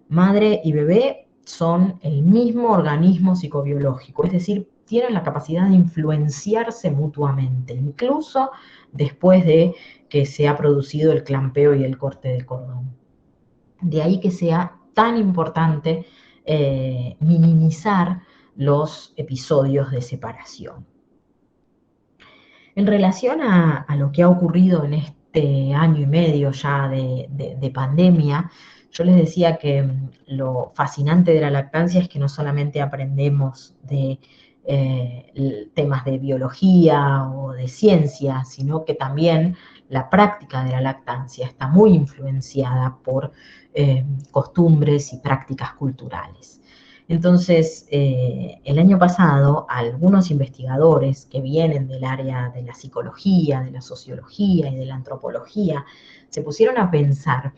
Madre y bebé son el mismo organismo psicobiológico, es decir, tienen la capacidad de influenciarse mutuamente, incluso después de que se ha producido el clampeo y el corte de cordón. De ahí que sea tan importante minimizar los episodios de separación. En relación a lo que ha ocurrido en este año y medio ya de pandemia, yo les decía que lo fascinante de la lactancia es que no solamente aprendemos de temas de biología o de ciencia, sino que también la práctica de la lactancia está muy influenciada por costumbres y prácticas culturales. Entonces, el año pasado, algunos investigadores que vienen del área de la psicología, de la sociología y de la antropología, se pusieron a pensar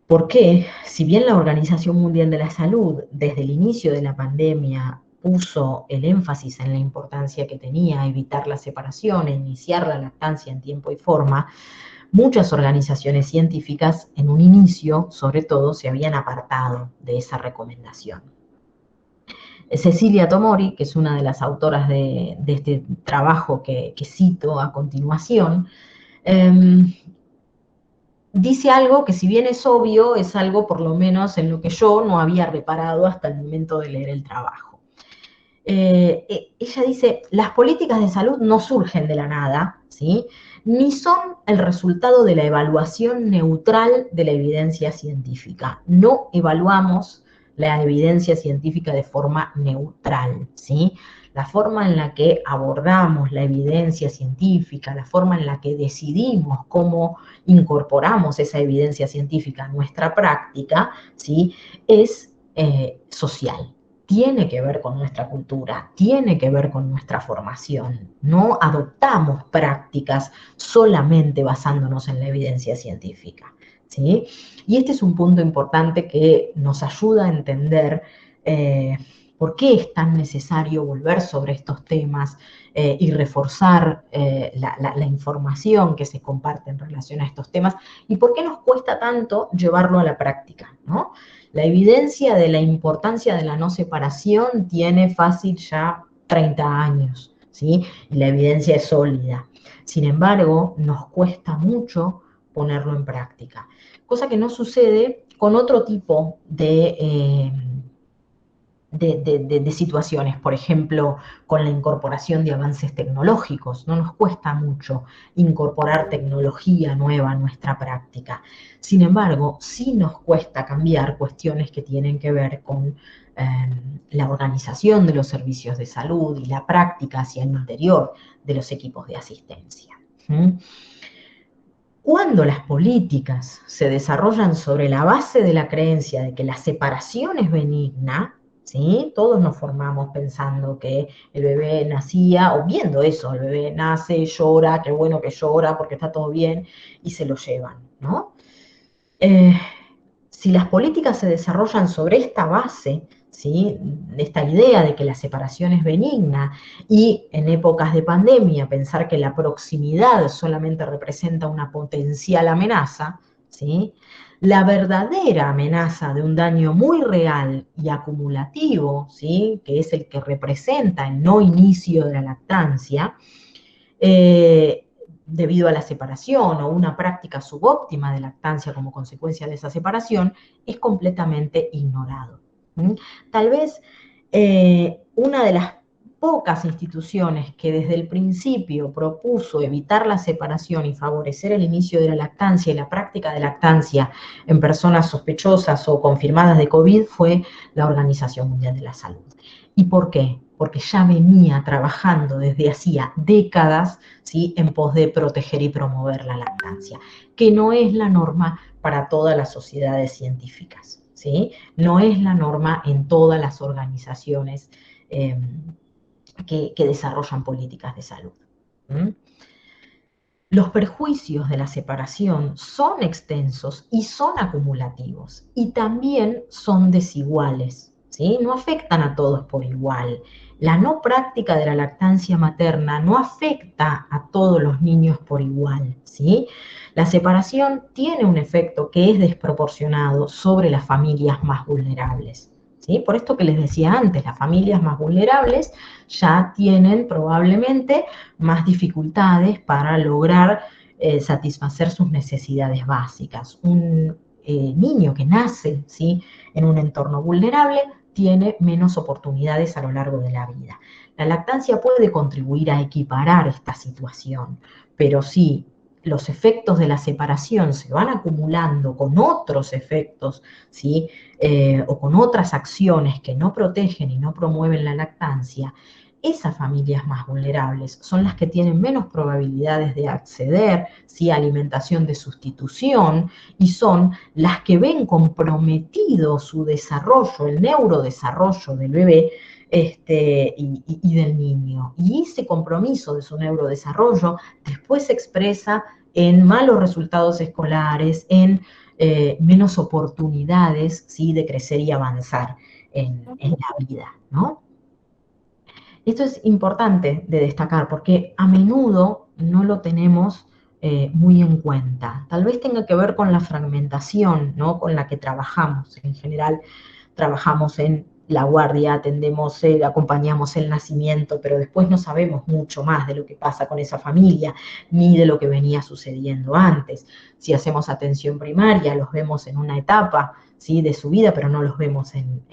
por qué, si bien la Organización Mundial de la Salud, desde el inicio de la pandemia, puso el énfasis en la importancia que tenía evitar la separación e iniciar la lactancia en tiempo y forma, muchas organizaciones científicas en un inicio, sobre todo, se habían apartado de esa recomendación. Cecilia Tomori, que es una de las autoras de este trabajo que cito a continuación, dice algo que, si bien es obvio, es algo por lo menos en lo que yo no había reparado hasta el momento de leer el trabajo. Ella dice: las políticas de salud no surgen de la nada, ¿sí?, ni son el resultado de la evaluación neutral de la evidencia científica. No evaluamos la evidencia científica de forma neutral, ¿sí? La forma en la que abordamos la evidencia científica, la forma en la que decidimos cómo incorporamos esa evidencia científica a nuestra práctica, ¿sí?, es social. Tiene que ver con nuestra cultura, tiene que ver con nuestra formación. No adoptamos prácticas solamente basándonos en la evidencia científica, ¿sí? Y este es un punto importante que nos ayuda a entender por qué es tan necesario volver sobre estos temas y reforzar la información que se comparte en relación a estos temas, y por qué nos cuesta tanto llevarlo a la práctica, ¿no? La evidencia de la importancia de la no separación tiene fácil ya 30 años, ¿sí? Y la evidencia es sólida. Sin embargo, nos cuesta mucho ponerlo en práctica, cosa que no sucede con otro tipo de situaciones, por ejemplo, con la incorporación de avances tecnológicos. No nos cuesta mucho incorporar tecnología nueva a nuestra práctica. Sin embargo, sí nos cuesta cambiar cuestiones que tienen que ver con la organización de los servicios de salud y la práctica hacia el interior de los equipos de asistencia. Cuando las políticas se desarrollan sobre la base de la creencia de que la separación es benigna, ¿sí? Todos nos formamos pensando que el bebé nacía, o viendo eso: el bebé nace, llora, qué bueno que llora porque está todo bien, y se lo llevan, ¿no? Si las políticas se desarrollan sobre esta base, ¿sí?, esta idea de que la separación es benigna, y en épocas de pandemia pensar que la proximidad solamente representa una potencial amenaza, ¿sí?, la verdadera amenaza de un daño muy real y acumulativo, ¿sí?, que es el que representa el no inicio de la lactancia, debido a la separación o una práctica subóptima de lactancia como consecuencia de esa separación, es completamente ignorado. Tal vez una de las pocas instituciones que desde el principio propuso evitar la separación y favorecer el inicio de la lactancia y la práctica de lactancia en personas sospechosas o confirmadas de COVID fue la Organización Mundial de la Salud. ¿Y por qué? Porque ya venía trabajando desde hacía décadas, ¿sí?, en pos de proteger y promover la lactancia, que no es la norma para todas las sociedades científicas, ¿sí? No es la norma en todas las organizaciones que desarrollan políticas de salud. Los perjuicios de la separación son extensos y son acumulativos, y también son desiguales, ¿sí? No afectan a todos por igual. La no práctica de la lactancia materna no afecta a todos los niños por igual, ¿sí? La separación tiene un efecto que es desproporcionado sobre las familias más vulnerables, ¿sí? Por esto que les decía antes, las familias más vulnerables ya tienen probablemente más dificultades para lograr satisfacer sus necesidades básicas. Un niño que nace, ¿sí?, en un entorno vulnerable tiene menos oportunidades a lo largo de la vida. La lactancia puede contribuir a equiparar esta situación, pero si los efectos de la separación se van acumulando con otros efectos, ¿sí?, o con otras acciones que no protegen y no promueven la lactancia, esas familias más vulnerables son las que tienen menos probabilidades de acceder, ¿sí?, a alimentación de sustitución, y son las que ven comprometido su desarrollo, el neurodesarrollo del bebé y del niño. Y ese compromiso de su neurodesarrollo después se expresa en malos resultados escolares, en menos oportunidades, ¿sí?, de crecer y avanzar en la vida, ¿no? Esto es importante de destacar porque a menudo no lo tenemos muy en cuenta. Tal vez tenga que ver con la fragmentación, ¿no?, con la que trabajamos. En general, trabajamos en la guardia, atendemos, acompañamos el nacimiento, pero después no sabemos mucho más de lo que pasa con esa familia, ni de lo que venía sucediendo antes. Si hacemos atención primaria, los vemos en una etapa, ¿sí?, de su vida, pero no los vemos en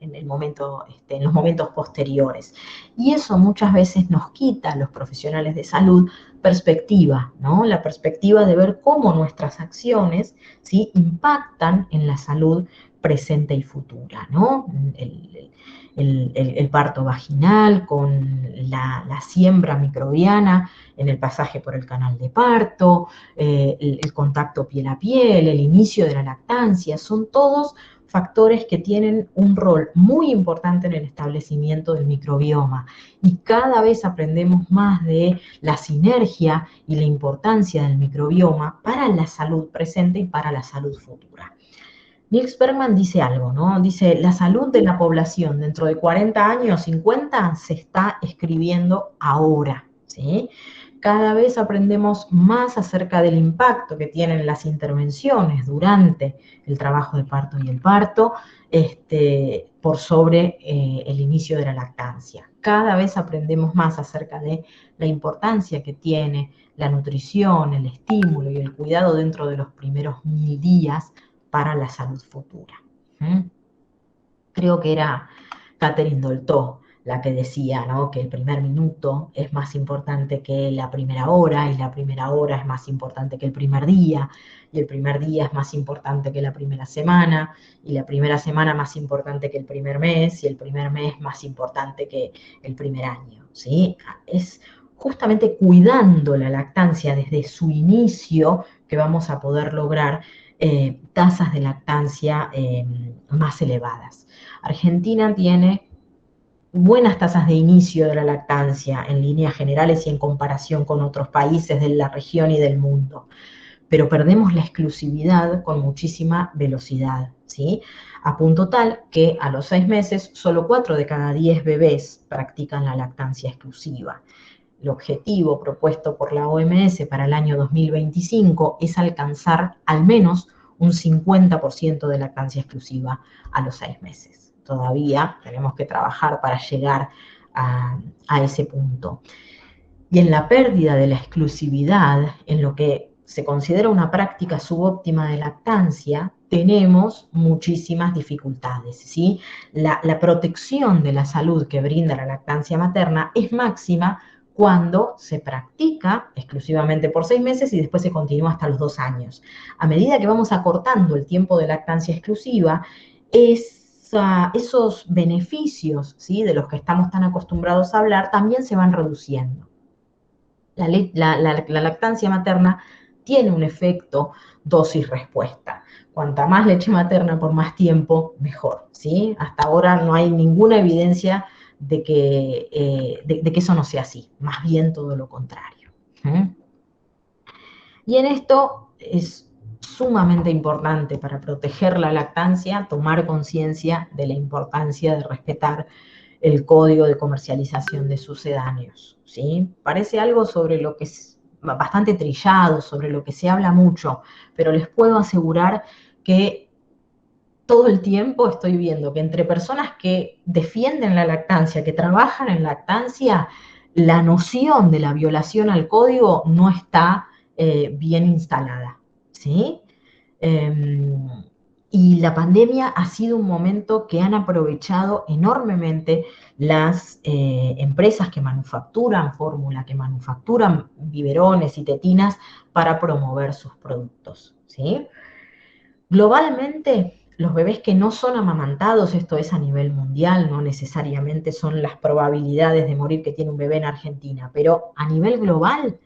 el momento, en los momentos posteriores. Y eso muchas veces nos quita a los profesionales de salud perspectiva, ¿no? La perspectiva de ver cómo nuestras acciones, ¿sí?, impactan en la salud presente y futura, ¿no? El parto vaginal con la siembra microbiana en el pasaje por el canal de parto, el contacto piel a piel, el inicio de la lactancia, son todos factores que tienen un rol muy importante en el establecimiento del microbioma, y cada vez aprendemos más de la sinergia y la importancia del microbioma para la salud presente y para la salud futura. Niels Bergman dice algo, ¿no? Dice, la salud de la población dentro de 40 años, 50, se está escribiendo ahora, ¿sí? Cada vez aprendemos más acerca del impacto que tienen las intervenciones durante el trabajo de parto y el parto, por sobre el inicio de la lactancia. Cada vez aprendemos más acerca de la importancia que tiene la nutrición, el estímulo y el cuidado dentro de los primeros 1000 días para la salud futura. Creo que era Catherine Dolto la que decía, ¿no?, que el primer minuto es más importante que la primera hora, y la primera hora es más importante que el primer día, y el primer día es más importante que la primera semana, y la primera semana más importante que el primer mes, y el primer mes más importante que el primer año, ¿sí? Es justamente cuidando la lactancia desde su inicio que vamos a poder lograr tasas de lactancia más elevadas. Argentina tiene buenas tasas de inicio de la lactancia en líneas generales y en comparación con otros países de la región y del mundo, pero perdemos la exclusividad con muchísima velocidad, ¿sí? A punto tal que a los 6 meses solo 4 de cada 10 bebés practican la lactancia exclusiva. El objetivo propuesto por la OMS para el año 2025 es alcanzar al menos un 50% de lactancia exclusiva a los 6 meses. Todavía tenemos que trabajar para llegar a ese punto. Y en la pérdida de la exclusividad, en lo que se considera una práctica subóptima de lactancia, tenemos muchísimas dificultades, ¿sí? La protección de la salud que brinda la lactancia materna es máxima cuando se practica exclusivamente por 6 meses y después se continúa hasta los 2 años. A medida que vamos acortando el tiempo de lactancia exclusiva, esos beneficios, ¿sí?, de los que estamos tan acostumbrados a hablar también se van reduciendo. La lactancia materna tiene un efecto dosis-respuesta. Cuanta más leche materna por más tiempo, mejor, ¿sí? Hasta ahora no hay ninguna evidencia de que eso no sea así, más bien todo lo contrario. Y en esto es sumamente importante, para proteger la lactancia, tomar conciencia de la importancia de respetar el código de comercialización de sucedáneos, ¿sí? Parece algo sobre lo que es bastante trillado, sobre lo que se habla mucho, pero les puedo asegurar que todo el tiempo estoy viendo que entre personas que defienden la lactancia, que trabajan en lactancia, la noción de la violación al código no está bien instalada, ¿sí? Y la pandemia ha sido un momento que han aprovechado enormemente las empresas que manufacturan fórmula, que manufacturan biberones y tetinas para promover sus productos, ¿sí? Globalmente, los bebés que no son amamantados, esto es a nivel mundial, no necesariamente son las probabilidades de morir que tiene un bebé en Argentina, pero a nivel global,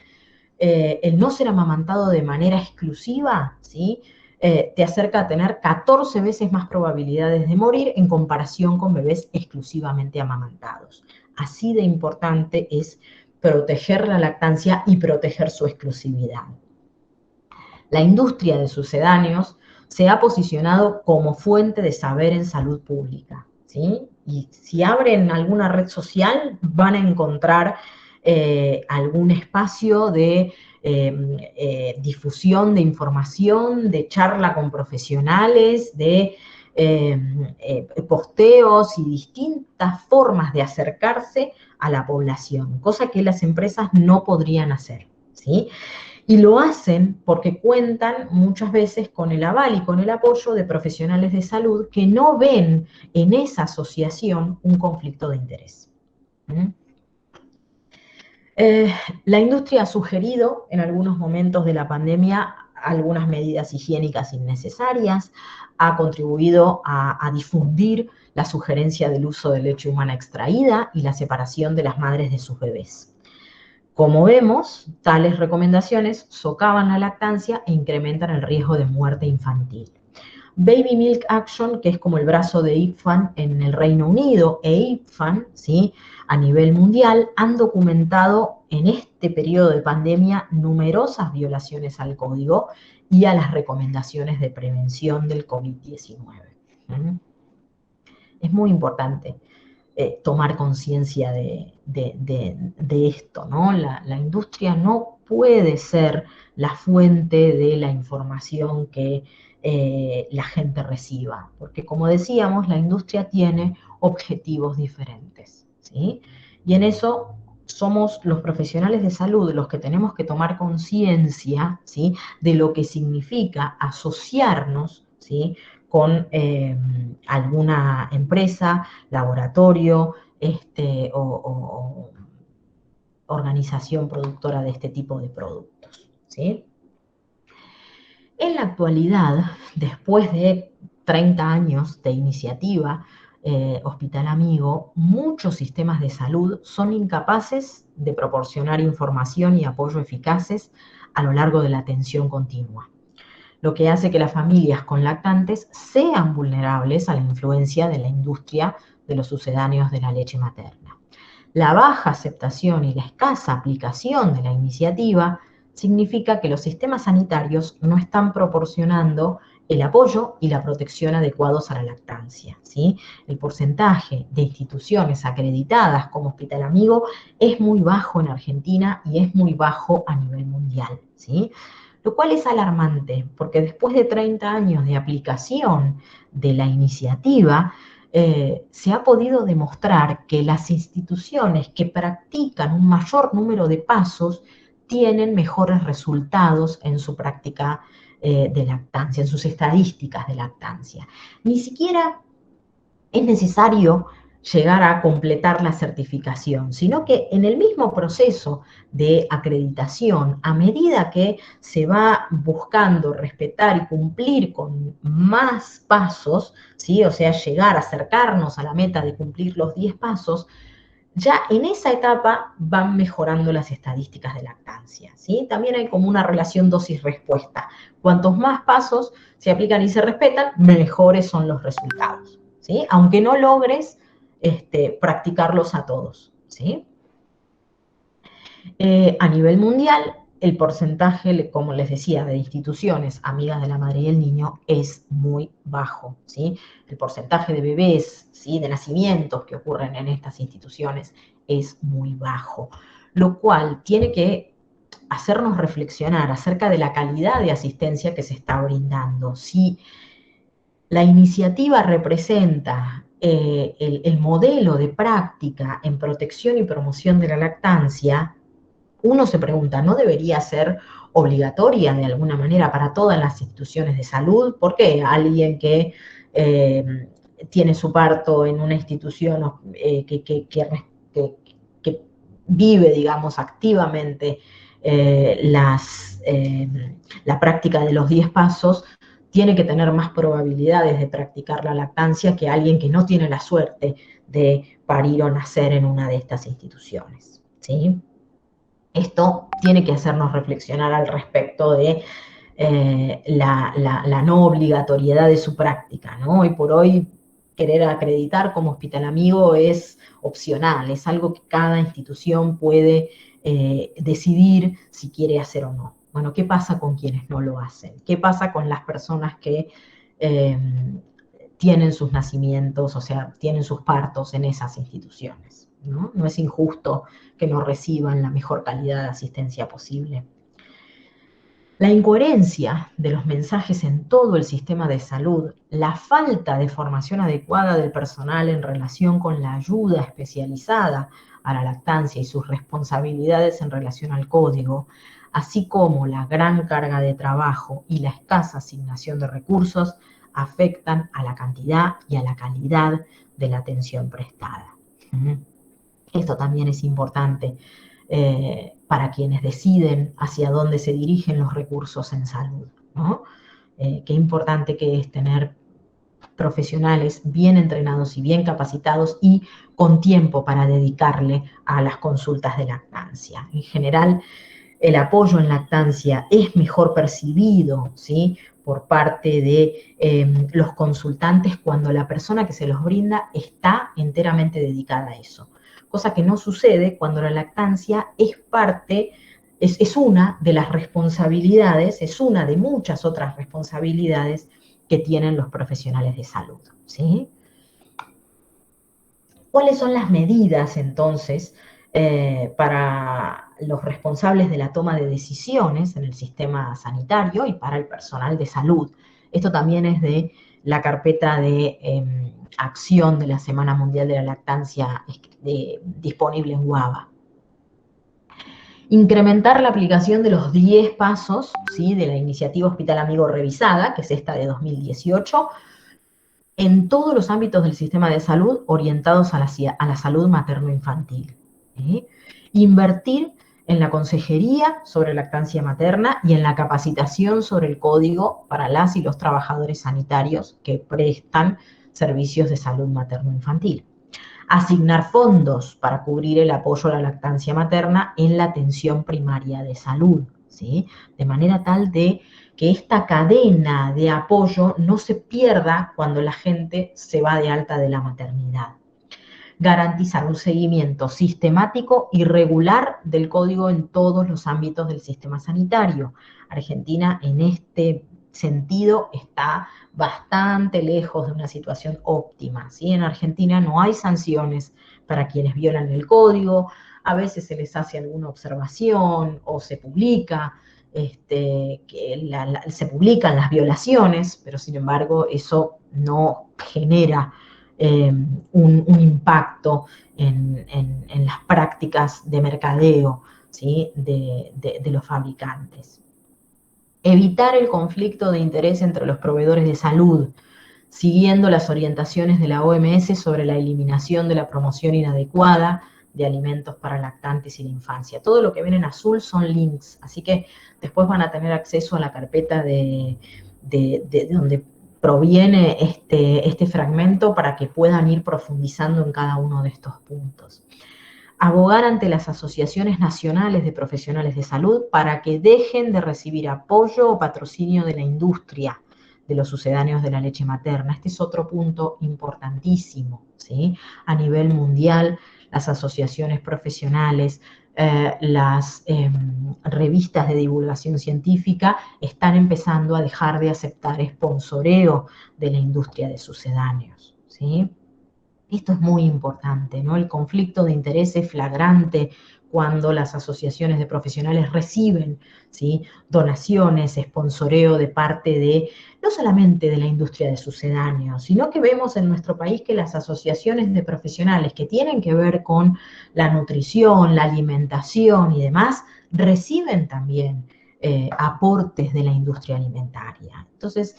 el no ser amamantado de manera exclusiva, ¿sí? Te acerca a tener 14 veces más probabilidades de morir en comparación con bebés exclusivamente amamantados. Así de importante es proteger la lactancia y proteger su exclusividad. La industria de sucedáneos se ha posicionado como fuente de saber en salud pública, ¿sí? Y si abren alguna red social van a encontrar algún espacio de difusión de información, de charla con profesionales, de posteos y distintas formas de acercarse a la población, cosa que las empresas no podrían hacer, ¿sí? Y lo hacen porque cuentan muchas veces con el aval y con el apoyo de profesionales de salud que no ven en esa asociación un conflicto de interés. La industria ha sugerido en algunos momentos de la pandemia algunas medidas higiénicas innecesarias, ha contribuido a difundir la sugerencia del uso de leche humana extraída y la separación de las madres de sus bebés. Como vemos, tales recomendaciones socavan la lactancia e incrementan el riesgo de muerte infantil. Baby Milk Action, que es como el brazo de IPFAN en el Reino Unido, e IPFAN, ¿sí?, a nivel mundial, han documentado en este periodo de pandemia numerosas violaciones al código y a las recomendaciones de prevención del COVID-19. Es muy importante tomar conciencia de esto, ¿no? La industria no puede ser la fuente de la información que la gente reciba, porque como decíamos, la industria tiene objetivos diferentes, ¿sí? Y en eso somos los profesionales de salud los que tenemos que tomar conciencia, ¿sí?, de lo que significa asociarnos, ¿sí?, con alguna empresa, laboratorio o organización productora de este tipo de productos, ¿sí? En la actualidad, después de 30 años de iniciativa Hospital Amigo, muchos sistemas de salud son incapaces de proporcionar información y apoyo eficaces a lo largo de la atención continua, lo que hace que las familias con lactantes sean vulnerables a la influencia de la industria de los sucedáneos de la leche materna. La baja aceptación y la escasa aplicación de la iniciativa significa que los sistemas sanitarios no están proporcionando el apoyo y la protección adecuados a la lactancia, ¿sí? El porcentaje de instituciones acreditadas como Hospital Amigo es muy bajo en Argentina y es muy bajo a nivel mundial, ¿sí? Lo cual es alarmante, porque después de 30 años de aplicación de la iniciativa, se ha podido demostrar que las instituciones que practican un mayor número de pasos tienen mejores resultados en su práctica de lactancia, en sus estadísticas de lactancia. Ni siquiera es necesario llegar a completar la certificación, sino que en el mismo proceso de acreditación, a medida que se va buscando respetar y cumplir con más pasos, ¿sí?, o sea, llegar, acercarnos a la meta de cumplir los 10 pasos, ya en esa etapa van mejorando las estadísticas de lactancia, ¿sí? También hay como una relación dosis-respuesta. Cuantos más pasos se aplican y se respetan, mejores son los resultados, ¿sí? Aunque no logres practicarlos a todos, ¿sí? A nivel mundial, el porcentaje, como les decía, de instituciones amigas de la madre y el niño es muy bajo, ¿sí? El porcentaje de bebés, ¿sí?, de nacimientos que ocurren en estas instituciones es muy bajo, lo cual tiene que hacernos reflexionar acerca de la calidad de asistencia que se está brindando. Si la iniciativa representa el modelo de práctica en protección y promoción de la lactancia, uno se pregunta, ¿no debería ser obligatoria de alguna manera para todas las instituciones de salud? ¿Por qué alguien que tiene su parto en una institución que vive, digamos, activamente la práctica de los 10 pasos, tiene que tener más probabilidades de practicar la lactancia que alguien que no tiene la suerte de parir o nacer en una de estas instituciones, ¿sí? Esto tiene que hacernos reflexionar al respecto de la no obligatoriedad de su práctica, ¿no? Hoy por hoy querer acreditar como hospital amigo es opcional, es algo que cada institución puede decidir si quiere hacer o no. Bueno, ¿qué pasa con quienes no lo hacen? ¿Qué pasa con las personas que tienen sus nacimientos, o sea, tienen sus partos en esas instituciones, ¿no? No es injusto que no reciban la mejor calidad de asistencia posible. La incoherencia de los mensajes en todo el sistema de salud, la falta de formación adecuada del personal en relación con la ayuda especializada a la lactancia y sus responsabilidades en relación al código, así como la gran carga de trabajo y la escasa asignación de recursos, afectan a la cantidad y a la calidad de la atención prestada. Esto también es importante para quienes deciden hacia dónde se dirigen los recursos en salud, ¿no? Qué importante que es tener profesionales bien entrenados y bien capacitados y con tiempo para dedicarle a las consultas de lactancia. En general, el apoyo en lactancia es mejor percibido, ¿sí?, por parte de los consultantes cuando la persona que se los brinda está enteramente dedicada a eso. Cosa que no sucede cuando la lactancia es parte, es una de las responsabilidades, es una de muchas otras responsabilidades que tienen los profesionales de salud, ¿sí? ¿Cuáles son las medidas, entonces, para los responsables de la toma de decisiones en el sistema sanitario y para el personal de salud? Esto también es de la carpeta de acción de la Semana Mundial de la Lactancia disponible en WABA. Incrementar la aplicación de los 10 pasos, ¿sí?, de la iniciativa Hospital Amigo revisada, que es esta de 2018, en todos los ámbitos del sistema de salud orientados a la salud materno-infantil. ¿Sí? Invertir en la consejería sobre lactancia materna y en la capacitación sobre el código para las y los trabajadores sanitarios que prestan servicios de salud materno-infantil. Asignar fondos para cubrir el apoyo a la lactancia materna en la atención primaria de salud, ¿sí?, de manera tal de que esta cadena de apoyo no se pierda cuando la gente se va de alta de la maternidad. Garantizar un seguimiento sistemático y regular del código en todos los ámbitos del sistema sanitario. Argentina en este sentido está bastante lejos de una situación óptima, ¿sí? En Argentina no hay sanciones para quienes violan el código, a veces se les hace alguna observación o se publica, se publican las violaciones, pero sin embargo eso no genera un impacto en las prácticas de mercadeo, ¿sí?, de los fabricantes. Evitar el conflicto de interés entre los proveedores de salud, siguiendo las orientaciones de la OMS sobre la eliminación de la promoción inadecuada de alimentos para lactantes y la infancia. Todo lo que ven en azul son links, así que después van a tener acceso a la carpeta de donde proviene este fragmento para que puedan ir profundizando en cada uno de estos puntos. Abogar ante las asociaciones nacionales de profesionales de salud para que dejen de recibir apoyo o patrocinio de la industria de los sucedáneos de la leche materna. Este es otro punto importantísimo, ¿sí? A nivel mundial, las asociaciones profesionales, las revistas de divulgación científica están empezando a dejar de aceptar sponsoreo de la industria de sucedáneos, ¿sí? Esto es muy importante, ¿no? El conflicto de interés es flagrante cuando las asociaciones de profesionales reciben, ¿sí?, donaciones, sponsoreo de parte de, no solamente de la industria de sucedáneos, sino que vemos en nuestro país que las asociaciones de profesionales que tienen que ver con la nutrición, la alimentación y demás, reciben también aportes de la industria alimentaria. Entonces,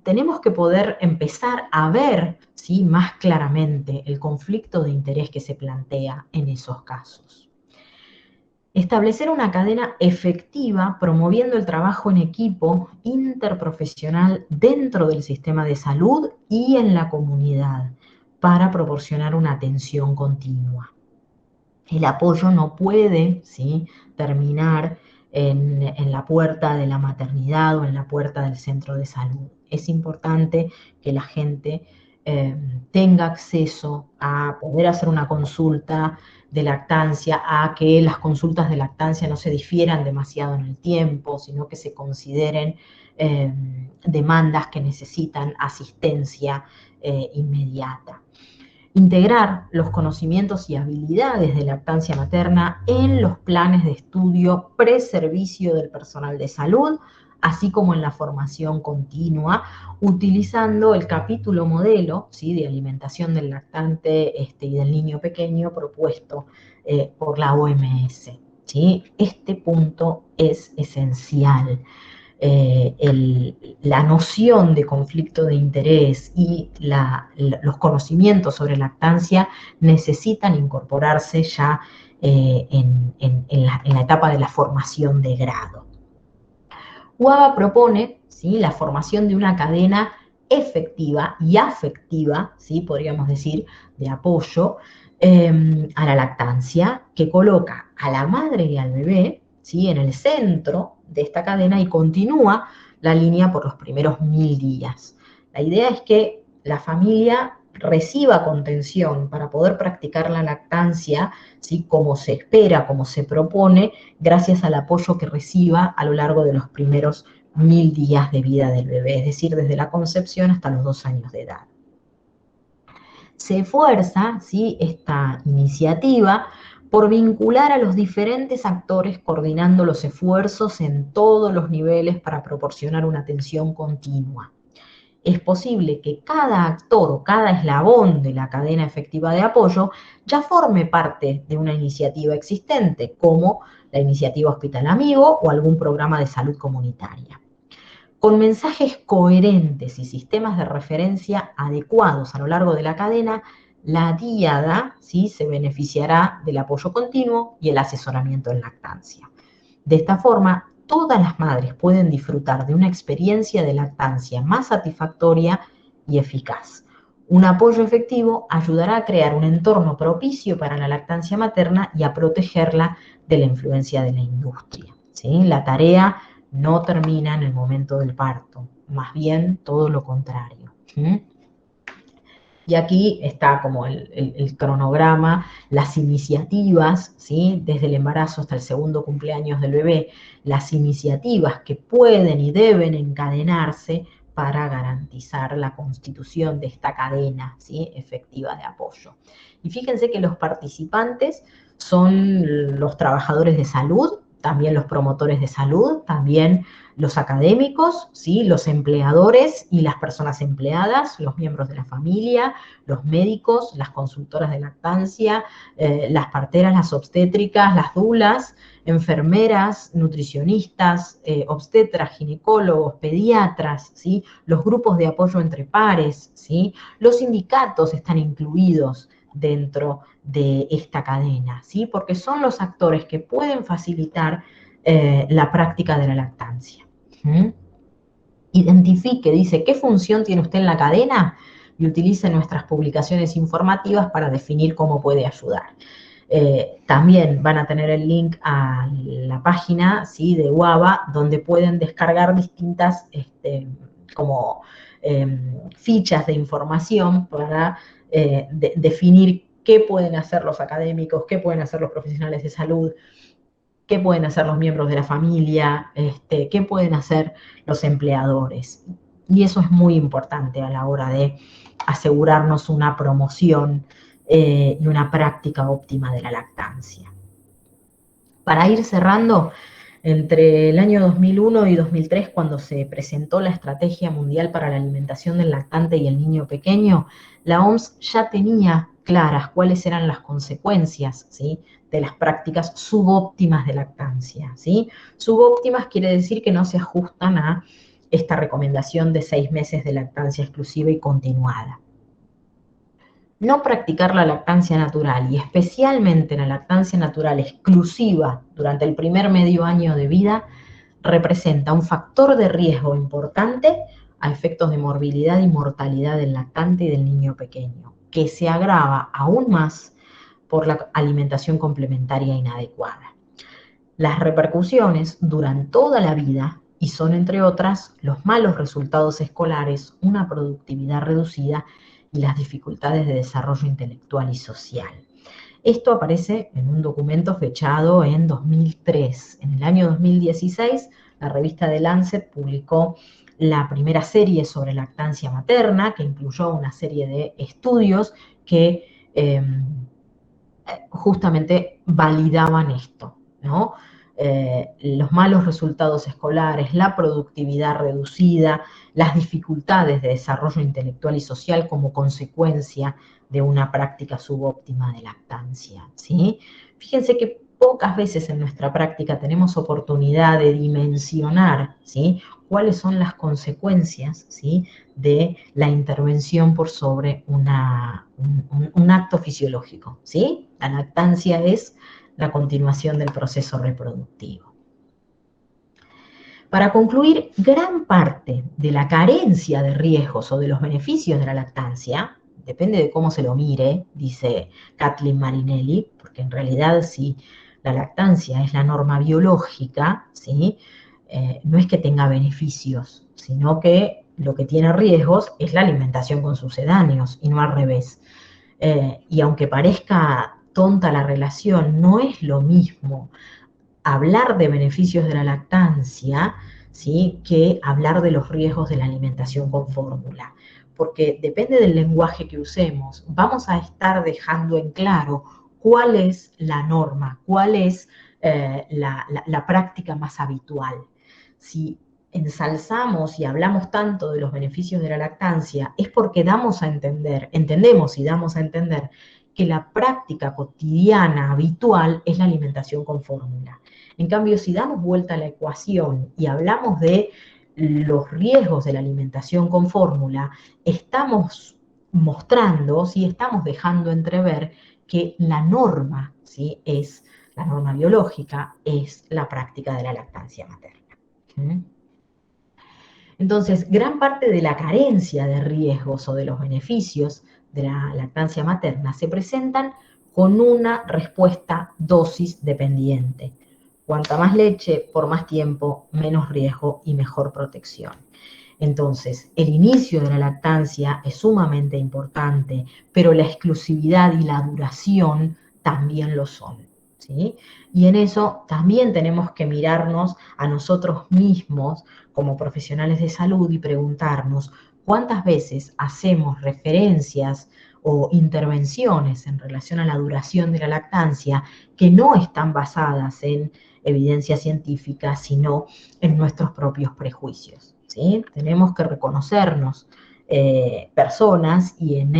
tenemos que poder empezar a ver, ¿sí?, más claramente el conflicto de interés que se plantea en esos casos. Establecer una cadena efectiva promoviendo el trabajo en equipo interprofesional dentro del sistema de salud y en la comunidad para proporcionar una atención continua. El apoyo no puede, ¿sí?, terminar en la puerta de la maternidad o en la puerta del centro de salud. Es importante que la gente tenga acceso a poder hacer una consulta de lactancia, a que las consultas de lactancia no se difieran demasiado en el tiempo, sino que se consideren demandas que necesitan asistencia inmediata. Integrar los conocimientos y habilidades de lactancia materna en los planes de estudio preservicio del personal de salud, así como en la formación continua, utilizando el capítulo modelo, ¿sí?, de alimentación del lactante y del niño pequeño propuesto por la OMS, ¿sí? Este punto es esencial. La noción de conflicto de interés y los conocimientos sobre lactancia necesitan incorporarse ya en la etapa de la formación de grado. UABA propone, ¿sí?, la formación de una cadena efectiva y afectiva, ¿sí?, podríamos decir, de apoyo a la lactancia, que coloca a la madre y al bebé, ¿sí?, en el centro de esta cadena y continúa la línea por los primeros 1000 días. La idea es que la familia reciba contención para poder practicar la lactancia, ¿sí?, como se espera, como se propone, gracias al apoyo que reciba a lo largo de los primeros 1000 días de vida del bebé, es decir, desde la concepción hasta los 2 años de edad. Se esfuerza, ¿sí?, esta iniciativa por vincular a los diferentes actores coordinando los esfuerzos en todos los niveles para proporcionar una atención continua. Es posible que cada actor o cada eslabón de la cadena efectiva de apoyo ya forme parte de una iniciativa existente, como la iniciativa Hospital Amigo o algún programa de salud comunitaria. Con mensajes coherentes y sistemas de referencia adecuados a lo largo de la cadena, la diada, ¿sí?, se beneficiará del apoyo continuo y el asesoramiento en lactancia. De esta forma, todas las madres pueden disfrutar de una experiencia de lactancia más satisfactoria y eficaz. Un apoyo efectivo ayudará a crear un entorno propicio para la lactancia materna y a protegerla de la influencia de la industria, ¿sí? La tarea no termina en el momento del parto, más bien todo lo contrario. Y aquí está como el cronograma, las iniciativas, ¿sí?, desde el embarazo hasta el segundo cumpleaños del bebé, las iniciativas que pueden y deben encadenarse para garantizar la constitución de esta cadena, ¿sí?, efectiva de apoyo. Y fíjense que los participantes son los trabajadores de salud, también los promotores de salud, también los académicos, ¿sí?, los empleadores y las personas empleadas, los miembros de la familia, los médicos, las consultoras de lactancia, las parteras, las obstétricas, las dulas, enfermeras, nutricionistas, obstetras, ginecólogos, pediatras, ¿sí?, los grupos de apoyo entre pares, ¿sí?, los sindicatos están incluidos dentro de esta cadena, ¿sí?, porque son los actores que pueden facilitar la práctica de la lactancia. Identifique, dice, ¿qué función tiene usted en la cadena? Y utilice nuestras publicaciones informativas para definir cómo puede ayudar. También van a tener el link a la página, ¿sí?, de UABA, donde pueden descargar distintas fichas de información para definir qué pueden hacer los académicos, qué pueden hacer los profesionales de salud, qué pueden hacer los miembros de la familia, qué pueden hacer los empleadores. Y eso es muy importante a la hora de asegurarnos una promoción y una práctica óptima de la lactancia. Para ir cerrando, entre el año 2001 y 2003, cuando se presentó la Estrategia Mundial para la Alimentación del Lactante y el Niño Pequeño, la OMS ya tenía claras cuáles eran las consecuencias, ¿sí?, de las prácticas subóptimas de lactancia, ¿sí? Subóptimas quiere decir que no se ajustan a esta recomendación de 6 meses de lactancia exclusiva y continuada. No practicar la lactancia natural, y especialmente la lactancia natural exclusiva durante el primer medio año de vida, representa un factor de riesgo importante a efectos de morbilidad y mortalidad del lactante y del niño pequeño, que se agrava aún más por la alimentación complementaria inadecuada. Las repercusiones duran toda la vida y son, entre otras, los malos resultados escolares, una productividad reducida y las dificultades de desarrollo intelectual y social. Esto aparece en un documento fechado en 2003. En el año 2016, la revista The Lancet publicó la primera serie sobre lactancia materna, que incluyó una serie de estudios que justamente validaban esto, ¿no? Los malos resultados escolares, la productividad reducida, las dificultades de desarrollo intelectual y social como consecuencia de una práctica subóptima de lactancia, ¿sí? Fíjense que pocas veces en nuestra práctica tenemos oportunidad de dimensionar, ¿sí?, cuáles son las consecuencias, ¿sí?, de la intervención por sobre un acto fisiológico, ¿sí? La lactancia es la continuación del proceso reproductivo. Para concluir, gran parte de la carencia de riesgos o de los beneficios de la lactancia, depende de cómo se lo mire, dice Kathleen Marinelli, porque en realidad si la lactancia es la norma biológica, ¿sí?, no es que tenga beneficios, sino que lo que tiene riesgos es la alimentación con sucedáneos y no al revés. Y aunque parezca tonta la relación, no es lo mismo hablar de beneficios de la lactancia, ¿sí?, que hablar de los riesgos de la alimentación con fórmula. Porque depende del lenguaje que usemos, vamos a estar dejando en claro cuál es la norma, cuál es la práctica más habitual. Si ensalzamos y hablamos tanto de los beneficios de la lactancia, es porque entendemos y damos a entender que la práctica cotidiana habitual es la alimentación con fórmula. En cambio, si damos vuelta a la ecuación y hablamos de los riesgos de la alimentación con fórmula, estamos mostrando, ¿sí?, estamos dejando entrever que la norma, ¿sí?, la norma biológica es la práctica de la lactancia materna. Entonces, gran parte de la carencia de riesgos o de los beneficios de la lactancia materna se presentan con una respuesta dosis dependiente. Cuanta más leche, por más tiempo, menos riesgo y mejor protección. Entonces, el inicio de la lactancia es sumamente importante, pero la exclusividad y la duración también lo son, ¿sí? Y en eso también tenemos que mirarnos a nosotros mismos como profesionales de salud y preguntarnos cuántas veces hacemos referencias o intervenciones en relación a la duración de la lactancia que no están basadas en evidencia científica, sino en nuestros propios prejuicios, ¿sí? Tenemos que reconocernos personas y en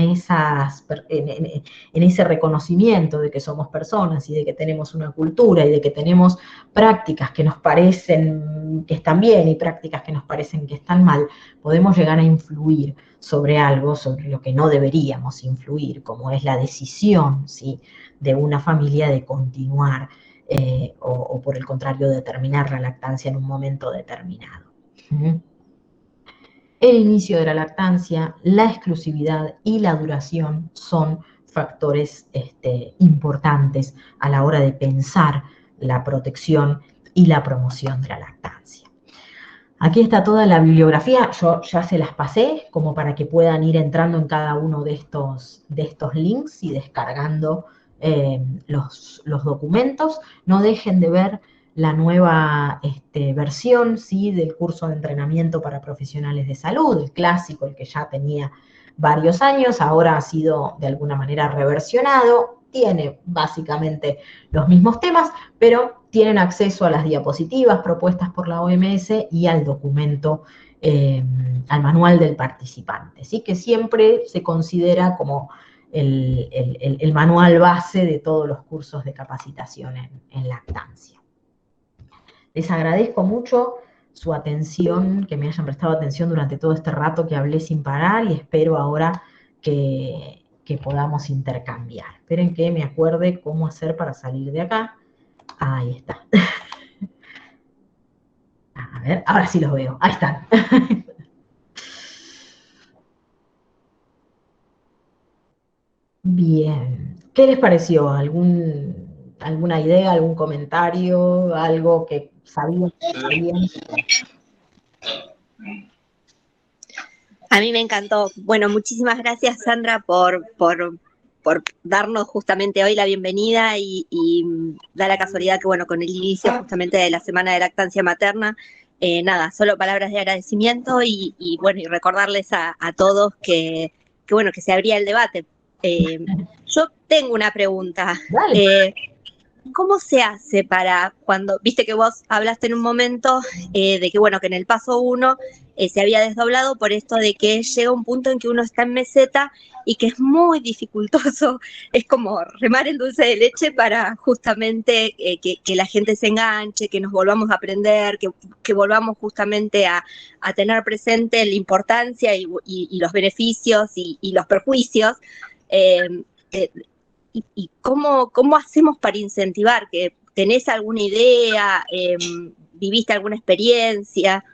ese reconocimiento de que somos personas y de que tenemos una cultura y de que tenemos prácticas que nos parecen que están bien y prácticas que nos parecen que están mal, podemos llegar a influir sobre algo sobre lo que no deberíamos influir, como es la decisión, ¿sí?, de una familia de continuar o por el contrario de terminar la lactancia en un momento determinado. El inicio de la lactancia, la exclusividad y la duración son factores importantes a la hora de pensar la protección y la promoción de la lactancia. Aquí está toda la bibliografía, yo ya se las pasé como para que puedan ir entrando en cada uno de estos links y descargando los documentos. No dejen de ver la nueva versión, ¿sí?, del curso de entrenamiento para profesionales de salud, el clásico, el que ya tenía varios años, ahora ha sido de alguna manera reversionado, tiene básicamente los mismos temas, pero tienen acceso a las diapositivas propuestas por la OMS y al documento, al manual del participante, ¿sí?, que siempre se considera como el manual base de todos los cursos de capacitación en lactancia. Les agradezco mucho su atención, que me hayan prestado atención durante todo este rato que hablé sin parar y espero ahora que que podamos intercambiar. Esperen que me acuerde cómo hacer para salir de acá. Ahí está. A ver, ahora sí los veo. Ahí están. Bien. ¿Qué les pareció? ¿Alguna idea, algún comentario, algo que sabían? A mí me encantó. Bueno, muchísimas gracias, Sandra, por darnos justamente hoy la bienvenida y da la casualidad que, bueno, con el inicio justamente de la Semana de Lactancia Materna, nada, solo palabras de agradecimiento bueno, y recordarles a todos bueno, que se abría el debate. Yo tengo una pregunta. Dale. ¿Cómo se hace para cuando, viste que vos hablaste en un momento de que, bueno, que en el paso 1 se había desdoblado por esto de que llega un punto en que uno está en meseta y que es muy dificultoso, es como remar en dulce de leche para justamente que la gente se enganche, que nos volvamos a aprender, que volvamos justamente a tener presente la importancia y los beneficios y los perjuicios. Eh, eh, ¿Y cómo hacemos para incentivar? ¿Que tenés alguna idea? ¿Viviste alguna experiencia?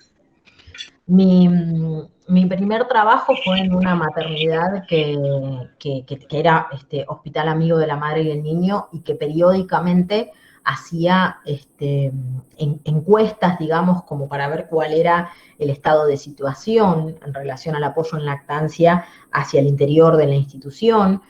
Mi primer trabajo fue en una maternidad que era Hospital Amigo de la Madre y el Niño, y que periódicamente hacía encuestas, digamos, como para ver cuál era el estado de situación en relación al apoyo en lactancia hacia el interior de la institución.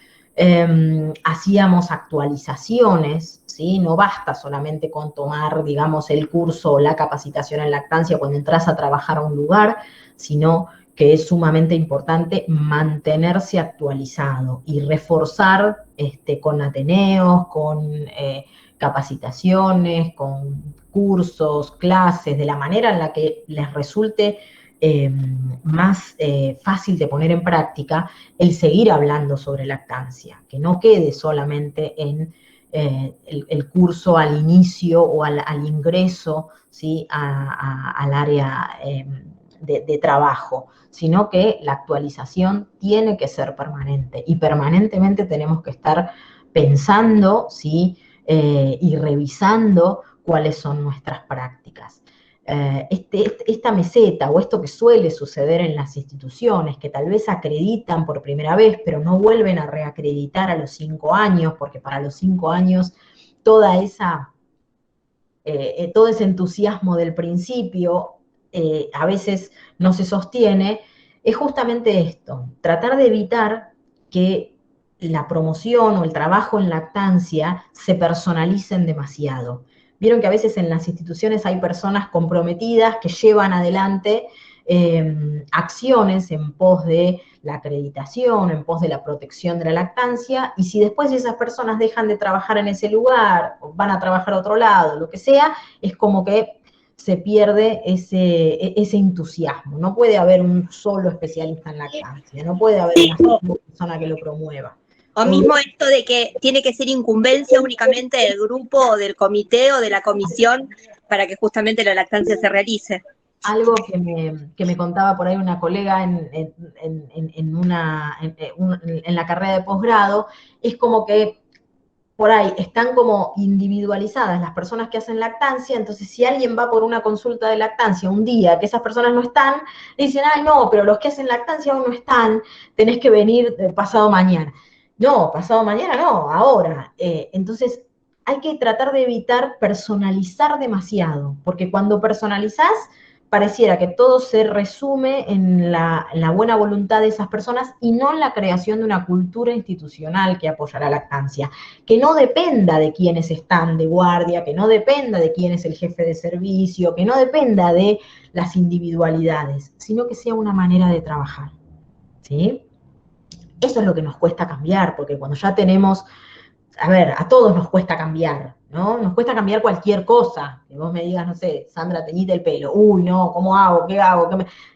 Hacíamos actualizaciones, ¿sí? No basta solamente con tomar, digamos, el curso o la capacitación en lactancia cuando entras a trabajar a un lugar, sino que es sumamente importante mantenerse actualizado y reforzar con ateneos, con capacitaciones, con cursos, clases, de la manera en la que les resulte más fácil de poner en práctica el seguir hablando sobre lactancia, que no quede solamente en el curso al inicio o al ingreso, ¿sí? Al área de trabajo, sino que la actualización tiene que ser permanente y permanentemente tenemos que estar pensando, ¿sí? Y revisando cuáles son nuestras prácticas. Esta meseta o esto que suele suceder en las instituciones, que tal vez acreditan por primera vez, pero no vuelven a reacreditar a los 5 años, porque para los 5 años todo ese entusiasmo del principio a veces no se sostiene, es justamente esto, tratar de evitar que la promoción o el trabajo en lactancia se personalicen demasiado. Vieron que a veces en las instituciones hay personas comprometidas que llevan adelante acciones en pos de la acreditación, en pos de la protección de la lactancia, y si después esas personas dejan de trabajar en ese lugar, o van a trabajar a otro lado, lo que sea, es como que se pierde ese entusiasmo. No puede haber un solo especialista en lactancia, no puede haber una sola persona que lo promueva. O mismo esto de que tiene que ser incumbencia únicamente del grupo o del comité o de la comisión para que justamente la lactancia se realice. Algo que me contaba por ahí una colega en la carrera de posgrado, es como que por ahí están como individualizadas las personas que hacen lactancia, entonces si alguien va por una consulta de lactancia un día que esas personas no están, le dicen, ay no, pero los que hacen lactancia aún no están, tenés que venir pasado mañana. No, pasado mañana no, ahora. Entonces hay que tratar de evitar personalizar demasiado, porque cuando personalizás, pareciera que todo se resume en la buena voluntad de esas personas y no en la creación de una cultura institucional que apoyará la lactancia, que no dependa de quienes están de guardia, que no dependa de quién es el jefe de servicio, que no dependa de las individualidades, sino que sea una manera de trabajar, ¿sí? Eso es lo que nos cuesta cambiar, porque cuando ya tenemos, a ver, a todos nos cuesta cambiar, ¿no? Nos cuesta cambiar cualquier cosa. Que vos me digas, no sé, Sandra, teñite el pelo. Uy, no, ¿cómo hago? ¿Qué hago?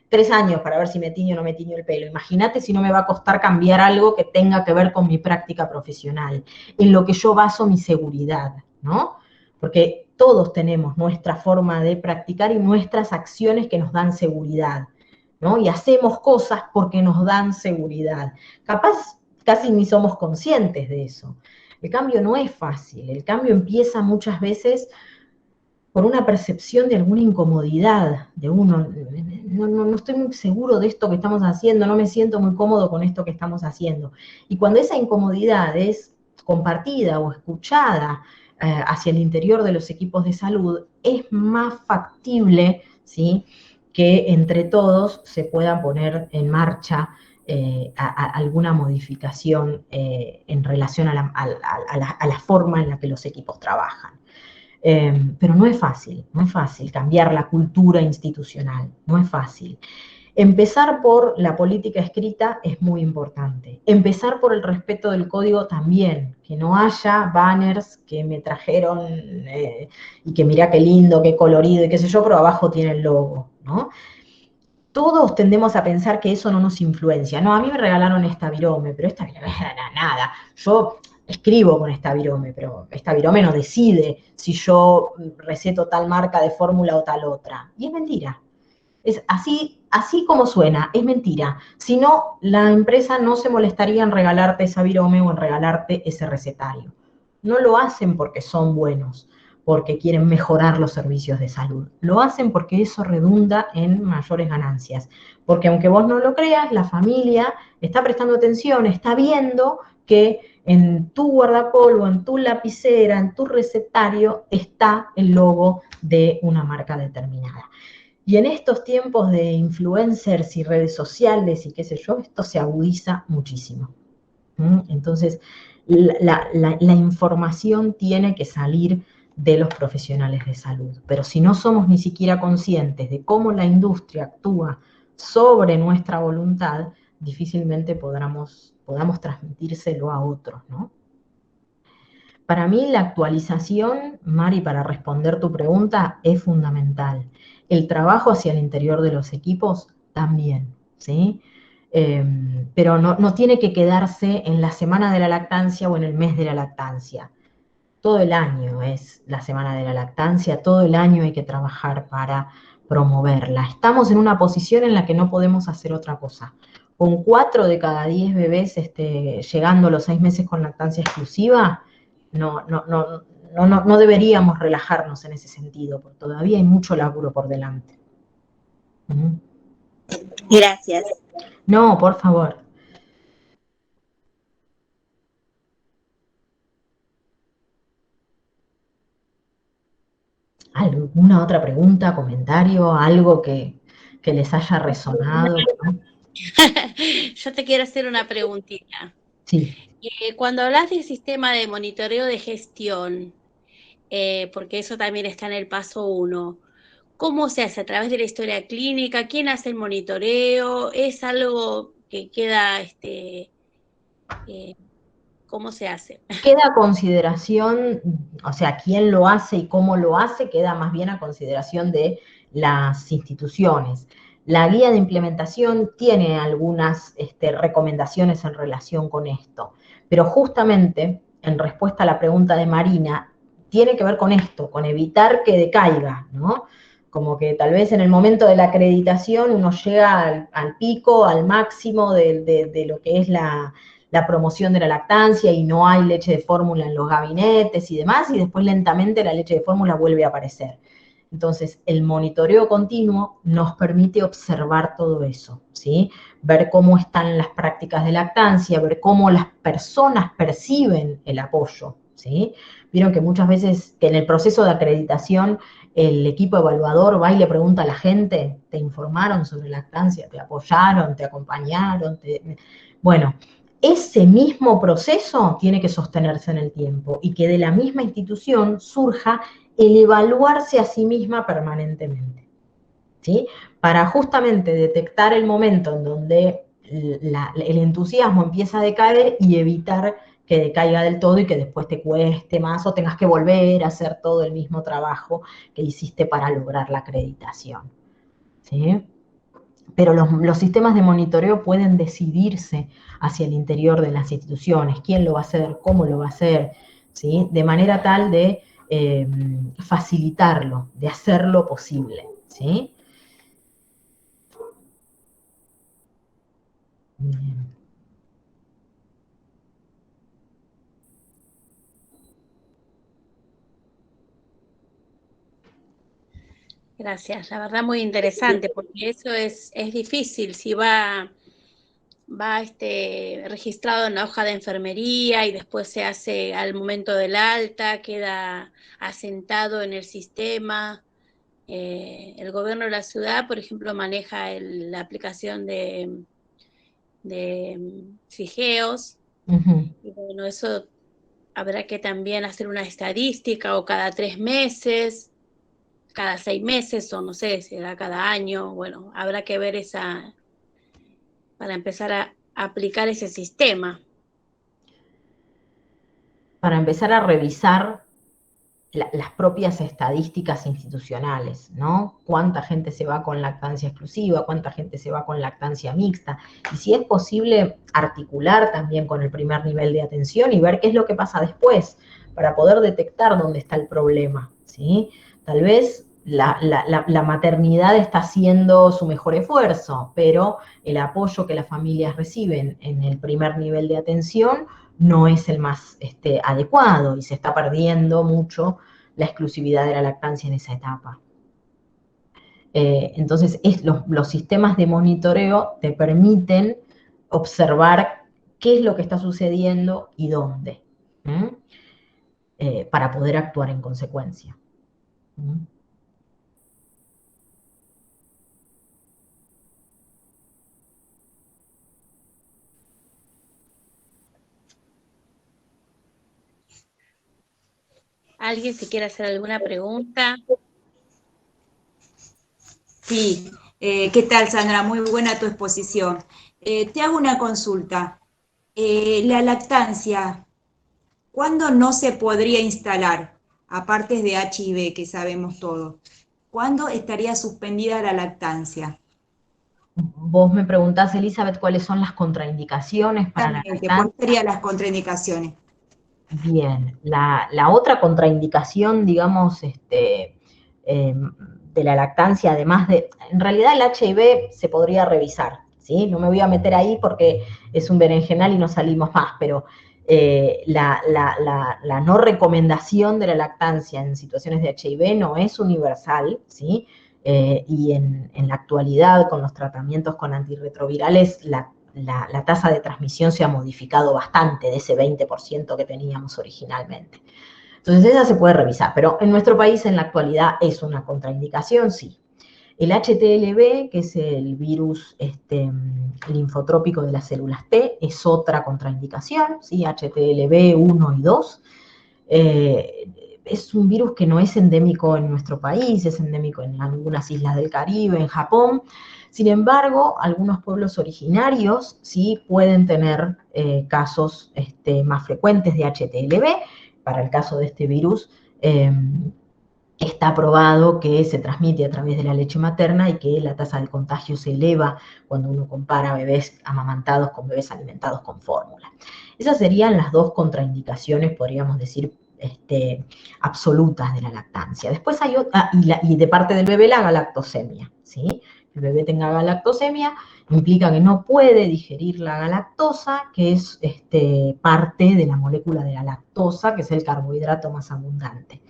3 años para ver si me tiño o no me tiño el pelo. Imagínate si no me va a costar cambiar algo que tenga que ver con mi práctica profesional, en lo que yo baso mi seguridad, ¿no? Porque todos tenemos nuestra forma de practicar y nuestras acciones que nos dan seguridad, ¿no? Y hacemos cosas porque nos dan seguridad. Capaz casi ni somos conscientes de eso. El cambio no es fácil, el cambio empieza muchas veces por una percepción de alguna incomodidad de uno. No estoy muy seguro de esto que estamos haciendo, no me siento muy cómodo con esto que estamos haciendo. Y cuando esa incomodidad es compartida o escuchada hacia el interior de los equipos de salud, es más factible, ¿sí?, que entre todos se puedan poner en marcha alguna modificación en relación a la forma en la que los equipos trabajan. Pero no es fácil cambiar la cultura institucional, no es fácil. Empezar por la política escrita es muy importante. Empezar por el respeto del código también, que no haya banners que me trajeron y que mirá qué lindo, qué colorido y qué sé yo, pero abajo tiene el logo, ¿no? Todos tendemos a pensar que eso no nos influencia. No, a mí me regalaron esta virome, pero esta virome nada. Yo escribo con esta virome, pero esta virome no decide si yo receto tal marca de fórmula o tal otra. Y es mentira. Es así como suena, es mentira. Si no, la empresa no se molestaría en regalarte esa virome o en regalarte ese recetario. No lo hacen porque son buenos, porque quieren mejorar los servicios de salud. Lo hacen porque eso redunda en mayores ganancias. Porque aunque vos no lo creas, la familia está prestando atención, está viendo que en tu guardapolvo, en tu lapicera, en tu recetario, está el logo de una marca determinada. Y en estos tiempos de influencers y redes sociales y qué sé yo, esto se agudiza muchísimo. Entonces, la información tiene que salir de los profesionales de salud. Pero si no somos ni siquiera conscientes de cómo la industria actúa sobre nuestra voluntad, difícilmente podamos transmitírselo a otros, ¿no? Para mí la actualización, Mari, para responder tu pregunta, es fundamental. El trabajo hacia el interior de los equipos también, ¿sí? Pero no tiene que quedarse en la semana de la lactancia o en el mes de la lactancia. Todo el año es la semana de la lactancia, todo el año hay que trabajar para promoverla. Estamos en una posición en la que no podemos hacer otra cosa. Con 4 de cada 10 bebés llegando a los 6 meses con lactancia exclusiva, no deberíamos relajarnos en ese sentido, porque todavía hay mucho laburo por delante. Gracias. No, por favor. ¿Alguna otra pregunta, comentario, algo que les haya resonado? ¿No? Yo te quiero hacer una preguntita. Sí. Cuando hablas del sistema de monitoreo de gestión, porque eso también está en el paso 1, ¿cómo se hace? ¿A través de la historia clínica? ¿Quién hace el monitoreo? ¿Es algo que queda, cómo se hace? Queda a consideración, o sea, quién lo hace y cómo lo hace, queda más bien a consideración de las instituciones. La guía de implementación tiene algunas recomendaciones en relación con esto, pero justamente, en respuesta a la pregunta de Marina, tiene que ver con esto, con evitar que decaiga, ¿no? Como que tal vez en el momento de la acreditación uno llega al pico, al máximo de lo que es la promoción de la lactancia y no hay leche de fórmula en los gabinetes y demás, y después lentamente la leche de fórmula vuelve a aparecer. Entonces, el monitoreo continuo nos permite observar todo eso, ¿sí? Ver cómo están las prácticas de lactancia, ver cómo las personas perciben el apoyo, ¿sí? Vieron que muchas veces que en el proceso de acreditación el equipo evaluador va y le pregunta a la gente, ¿te informaron sobre lactancia? ¿Te apoyaron? ¿Te acompañaron? Bueno, ese mismo proceso tiene que sostenerse en el tiempo y que de la misma institución surja el evaluarse a sí misma permanentemente, ¿sí? Para justamente detectar el momento en donde el entusiasmo empieza a decaer y evitar que decaiga del todo y que después te cueste más o tengas que volver a hacer todo el mismo trabajo que hiciste para lograr la acreditación, ¿sí? Pero los sistemas de monitoreo pueden decidirse hacia el interior de las instituciones, quién lo va a hacer, cómo lo va a hacer, ¿sí? De manera tal de facilitarlo, de hacerlo posible, ¿sí? Bien. Gracias, la verdad muy interesante, porque eso es difícil, si va registrado en la hoja de enfermería y después se hace al momento del alta, queda asentado en el sistema. El gobierno de la ciudad, por ejemplo, maneja la aplicación de Figeos, y bueno, eso habrá que también hacer una estadística, o cada 3 meses, cada 6 meses, o no sé, será cada año. Bueno, habrá que ver para empezar a aplicar ese sistema. Para empezar a revisar las propias estadísticas institucionales, ¿no? Cuánta gente se va con lactancia exclusiva, cuánta gente se va con lactancia mixta, y si es posible articular también con el primer nivel de atención y ver qué es lo que pasa después, para poder detectar dónde está el problema, ¿sí? Tal vez la maternidad está haciendo su mejor esfuerzo, pero el apoyo que las familias reciben en el primer nivel de atención no es el más adecuado, y se está perdiendo mucho la exclusividad de la lactancia en esa etapa. Entonces, los sistemas de monitoreo te permiten observar qué es lo que está sucediendo y dónde, para poder actuar en consecuencia. ¿Alguien si quiere hacer alguna pregunta? Sí, ¿qué tal, Sandra? Muy buena tu exposición. Te hago una consulta. La lactancia, ¿cuándo no se podría instalar? Aparte de HIV, que sabemos todo. ¿Cuándo estaría suspendida la lactancia? Vos me preguntás, Elizabeth, cuáles son las contraindicaciones para la Exactamente, ¿cuáles lactancia. serían las contraindicaciones? Bien, la otra contraindicación, digamos, de la lactancia, además de, en realidad el HIV se podría revisar, ¿sí? No me voy a meter ahí porque es un berenjenal y no salimos más, pero la no recomendación de la lactancia en situaciones de HIV no es universal, ¿sí? Y en la actualidad, con los tratamientos con antirretrovirales, la tasa de transmisión se ha modificado bastante de ese 20% que teníamos originalmente. Entonces esa se puede revisar, pero en nuestro país en la actualidad es una contraindicación, sí. El HTLV, que es el virus linfotrópico de las células T, es otra contraindicación, ¿sí? HTLV 1 y 2. Es un virus que no es endémico en nuestro país, es endémico en algunas islas del Caribe, en Japón. Sin embargo, algunos pueblos originarios sí pueden tener casos más frecuentes de HTLV. Para el caso de este virus, está probado que se transmite a través de la leche materna y que la tasa de contagio se eleva cuando uno compara bebés amamantados con bebés alimentados con fórmula. Esas serían las dos contraindicaciones, podríamos decir, absolutas de la lactancia. Después hay otra, y de parte del bebé la galactosemia, ¿sí? El bebé tenga galactosemia implica que no puede digerir la galactosa, que es parte de la molécula de la lactosa, que es el carbohidrato más abundante.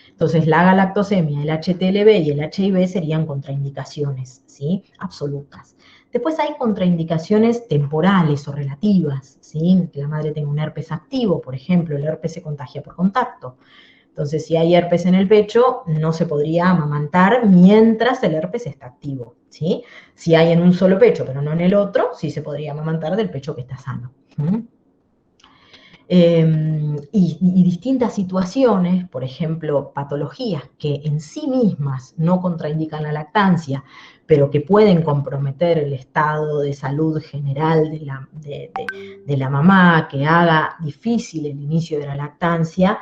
Entonces, la galactosemia, el HTLV y el HIV serían contraindicaciones, ¿sí? Absolutas. Después hay contraindicaciones temporales o relativas, ¿sí? Que la madre tenga un herpes activo, por ejemplo, el herpes se contagia por contacto. Entonces, si hay herpes en el pecho, no se podría amamantar mientras el herpes está activo, ¿sí? Si hay en un solo pecho, pero no en el otro, sí se podría amamantar del pecho que está sano. Y distintas situaciones, por ejemplo, patologías que en sí mismas no contraindican la lactancia, pero que pueden comprometer el estado de salud general de la mamá, que haga difícil el inicio de la lactancia,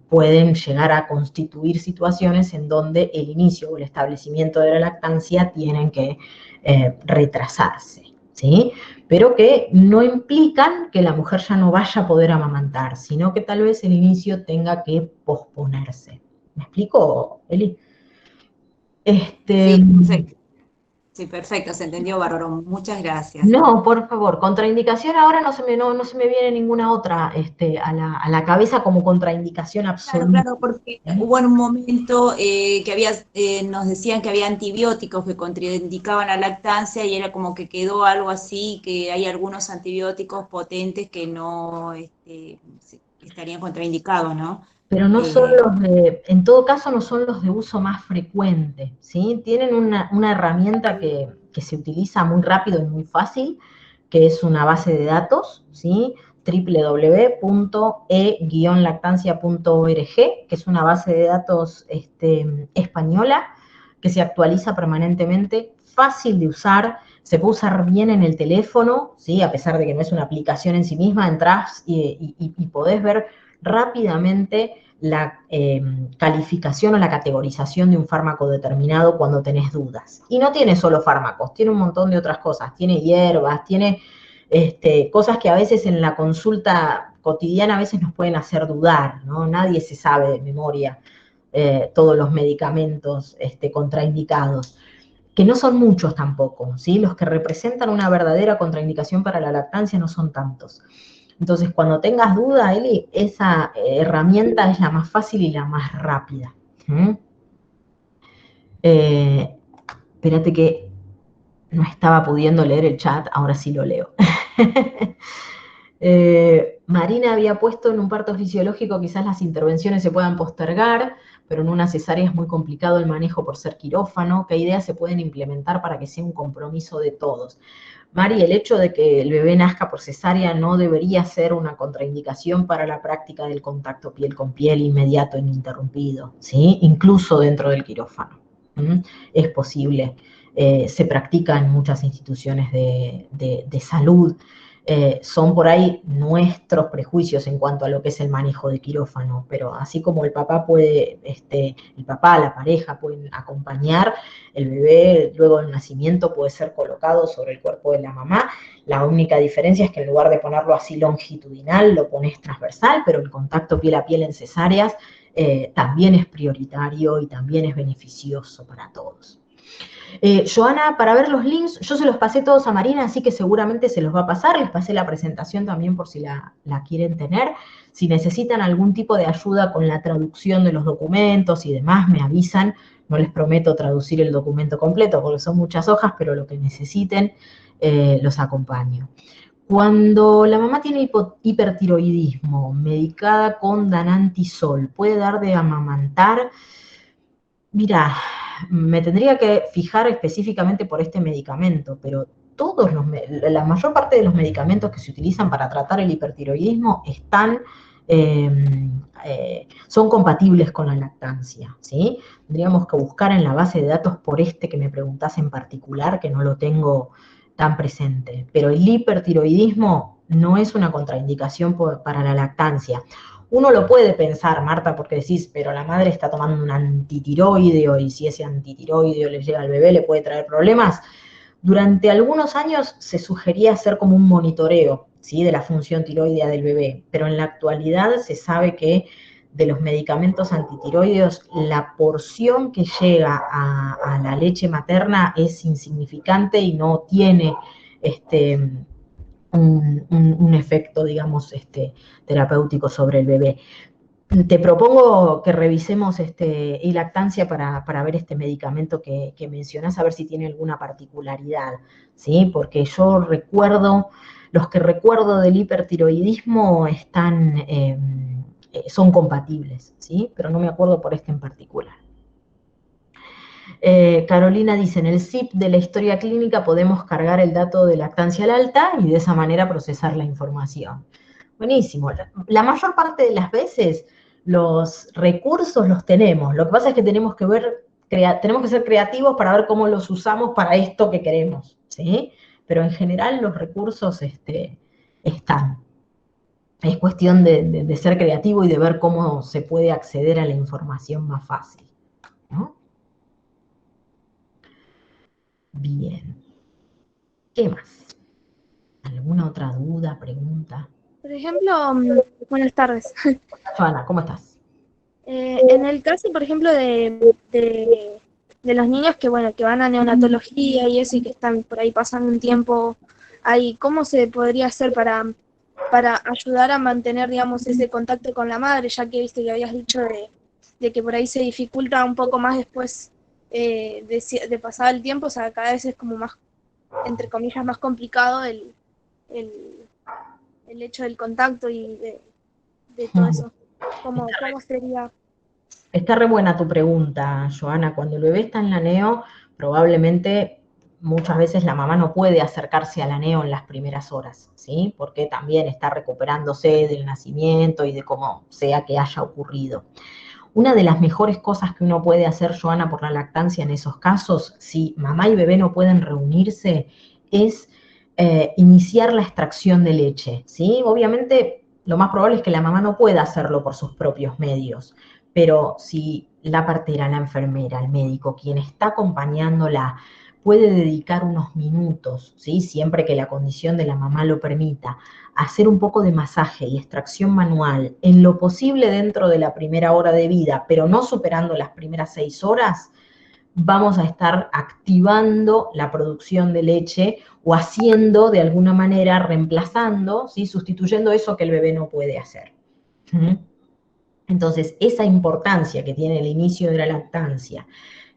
pueden llegar a constituir situaciones en donde el inicio o el establecimiento de la lactancia tienen que retrasarse, ¿sí? Pero que no implican que la mujer ya no vaya a poder amamantar, sino que tal vez el inicio tenga que posponerse. ¿Me explico, Eli? Sí, perfecto. Sí, perfecto, se entendió bárbaro. Muchas gracias. No, por favor, contraindicación ahora no se me viene ninguna otra a la cabeza como contraindicación Claro, absoluta. claro, porque hubo en un momento que nos decían que había antibióticos que contraindicaban la lactancia y era como que quedó algo así, que hay algunos antibióticos potentes que no estarían contraindicados, ¿no? Pero no son Eh, en todo caso no son los de uso más frecuente, ¿sí? Tienen una herramienta que se utiliza muy rápido y muy fácil, que es una base de datos, ¿sí? www.e-lactancia.org, que es una base de datos española, que se actualiza permanentemente, fácil de usar, se puede usar bien en el teléfono, ¿sí? A pesar de que no es una aplicación en sí misma, entras y podés ver rápidamente la calificación o la categorización de un fármaco determinado cuando tenés dudas. Y no tiene solo fármacos, tiene un montón de otras cosas, tiene hierbas, tiene cosas que a veces en la consulta cotidiana a veces nos pueden hacer dudar, ¿no? Nadie se sabe de memoria todos los medicamentos contraindicados, que no son muchos tampoco, ¿sí? Los que representan una verdadera contraindicación para la lactancia no son tantos. Entonces, cuando tengas duda, Eli, esa herramienta es la más fácil y la más rápida. Espérate que no estaba pudiendo leer el chat, ahora sí lo leo. Marina había puesto en un parto fisiológico quizás las intervenciones se puedan postergar, pero en una cesárea es muy complicado el manejo por ser quirófano. ¿Qué ideas se pueden implementar para que sea un compromiso de todos? Mari, el hecho de que el bebé nazca por cesárea no debería ser una contraindicación para la práctica del contacto piel con piel inmediato e ininterrumpido, ¿sí? Incluso dentro del quirófano. Es posible. Se practica en muchas instituciones de salud. Son por ahí nuestros prejuicios en cuanto a lo que es el manejo de quirófano, pero así como el papá puede, la pareja pueden acompañar, el bebé luego del nacimiento puede ser colocado sobre el cuerpo de la mamá. La única diferencia es que en lugar de ponerlo así longitudinal, lo pones transversal, pero el contacto piel a piel en cesáreas también es prioritario y también es beneficioso para todos. Joana, para ver los links, yo se los pasé todos a Marina, así que seguramente se los va a pasar. Les pasé la presentación también por si la quieren tener. Si necesitan algún tipo de ayuda con la traducción de los documentos y demás, me avisan. No les prometo traducir el documento completo porque son muchas hojas, pero lo que necesiten los acompaño. Cuando la mamá tiene hipertiroidismo medicada con danantisol, ¿puede dar de amamantar? Mira, me tendría que fijar específicamente por este medicamento, pero la mayor parte de los medicamentos que se utilizan para tratar el hipertiroidismo son compatibles con la lactancia, ¿sí? Tendríamos que buscar en la base de datos por que me preguntás en particular, que no lo tengo tan presente, pero el hipertiroidismo no es una contraindicación para la lactancia. Uno lo puede pensar, Marta, porque decís, pero la madre está tomando un antitiroideo y si ese antitiroideo le llega al bebé le puede traer problemas. Durante algunos años se sugería hacer como un monitoreo, ¿sí?, de la función tiroidea del bebé, pero en la actualidad se sabe que de los medicamentos antitiroideos la porción que llega a la leche materna es insignificante y no tiene un efecto, digamos, terapéutico sobre el bebé. Te propongo que revisemos lactancia para ver este medicamento que mencionás, a ver si tiene alguna particularidad, ¿sí? Porque yo recuerdo, los que recuerdo del hipertiroidismo son compatibles, ¿sí? Pero no me acuerdo por este en particular. Carolina dice, en el zip de la historia clínica podemos cargar el dato de lactancia al alta y de esa manera procesar la información. Buenísimo. La mayor parte de las veces los recursos los tenemos. Lo que pasa es que tenemos que ser creativos para ver cómo los usamos para esto que queremos, ¿sí? Pero en general los recursos están. Es cuestión de ser creativo y de ver cómo se puede acceder a la información más fácil, ¿no? Bien. ¿Qué más? ¿Alguna otra duda, pregunta? Por ejemplo, buenas tardes. Joana, ¿cómo estás? En el caso, por ejemplo, de los niños que, bueno, que van a neonatología y eso y que están por ahí pasando un tiempo ahí. ¿Cómo se podría hacer para ayudar a mantener, digamos, ese contacto con la madre, ya que viste que habías dicho de que por ahí se dificulta un poco más después de pasar el tiempo? O sea, cada vez es como más, entre comillas, más complicado el, el hecho del contacto y de todo eso. ¿Cómo sería? Está re buena tu pregunta, Joana. Cuando el bebé está en la neo, probablemente muchas veces la mamá no puede acercarse a la neo en las primeras horas, ¿sí? Porque también está recuperándose del nacimiento y de cómo sea que haya ocurrido. Una de las mejores cosas que uno puede hacer, Joana, por la lactancia en esos casos, si mamá y bebé no pueden reunirse, es iniciar la extracción de leche, ¿sí? Obviamente, lo más probable es que la mamá no pueda hacerlo por sus propios medios, pero si la partera, la enfermera, el médico, quien está acompañándola, puede dedicar unos minutos, ¿sí? Siempre que la condición de la mamá lo permita, a hacer un poco de masaje y extracción manual, en lo posible dentro de la primera hora de vida, pero no superando las primeras 6 horas, vamos a estar activando la producción de leche o haciendo de alguna manera, reemplazando, ¿sí? Sustituyendo eso que el bebé no puede hacer. Entonces, esa importancia que tiene el inicio de la lactancia,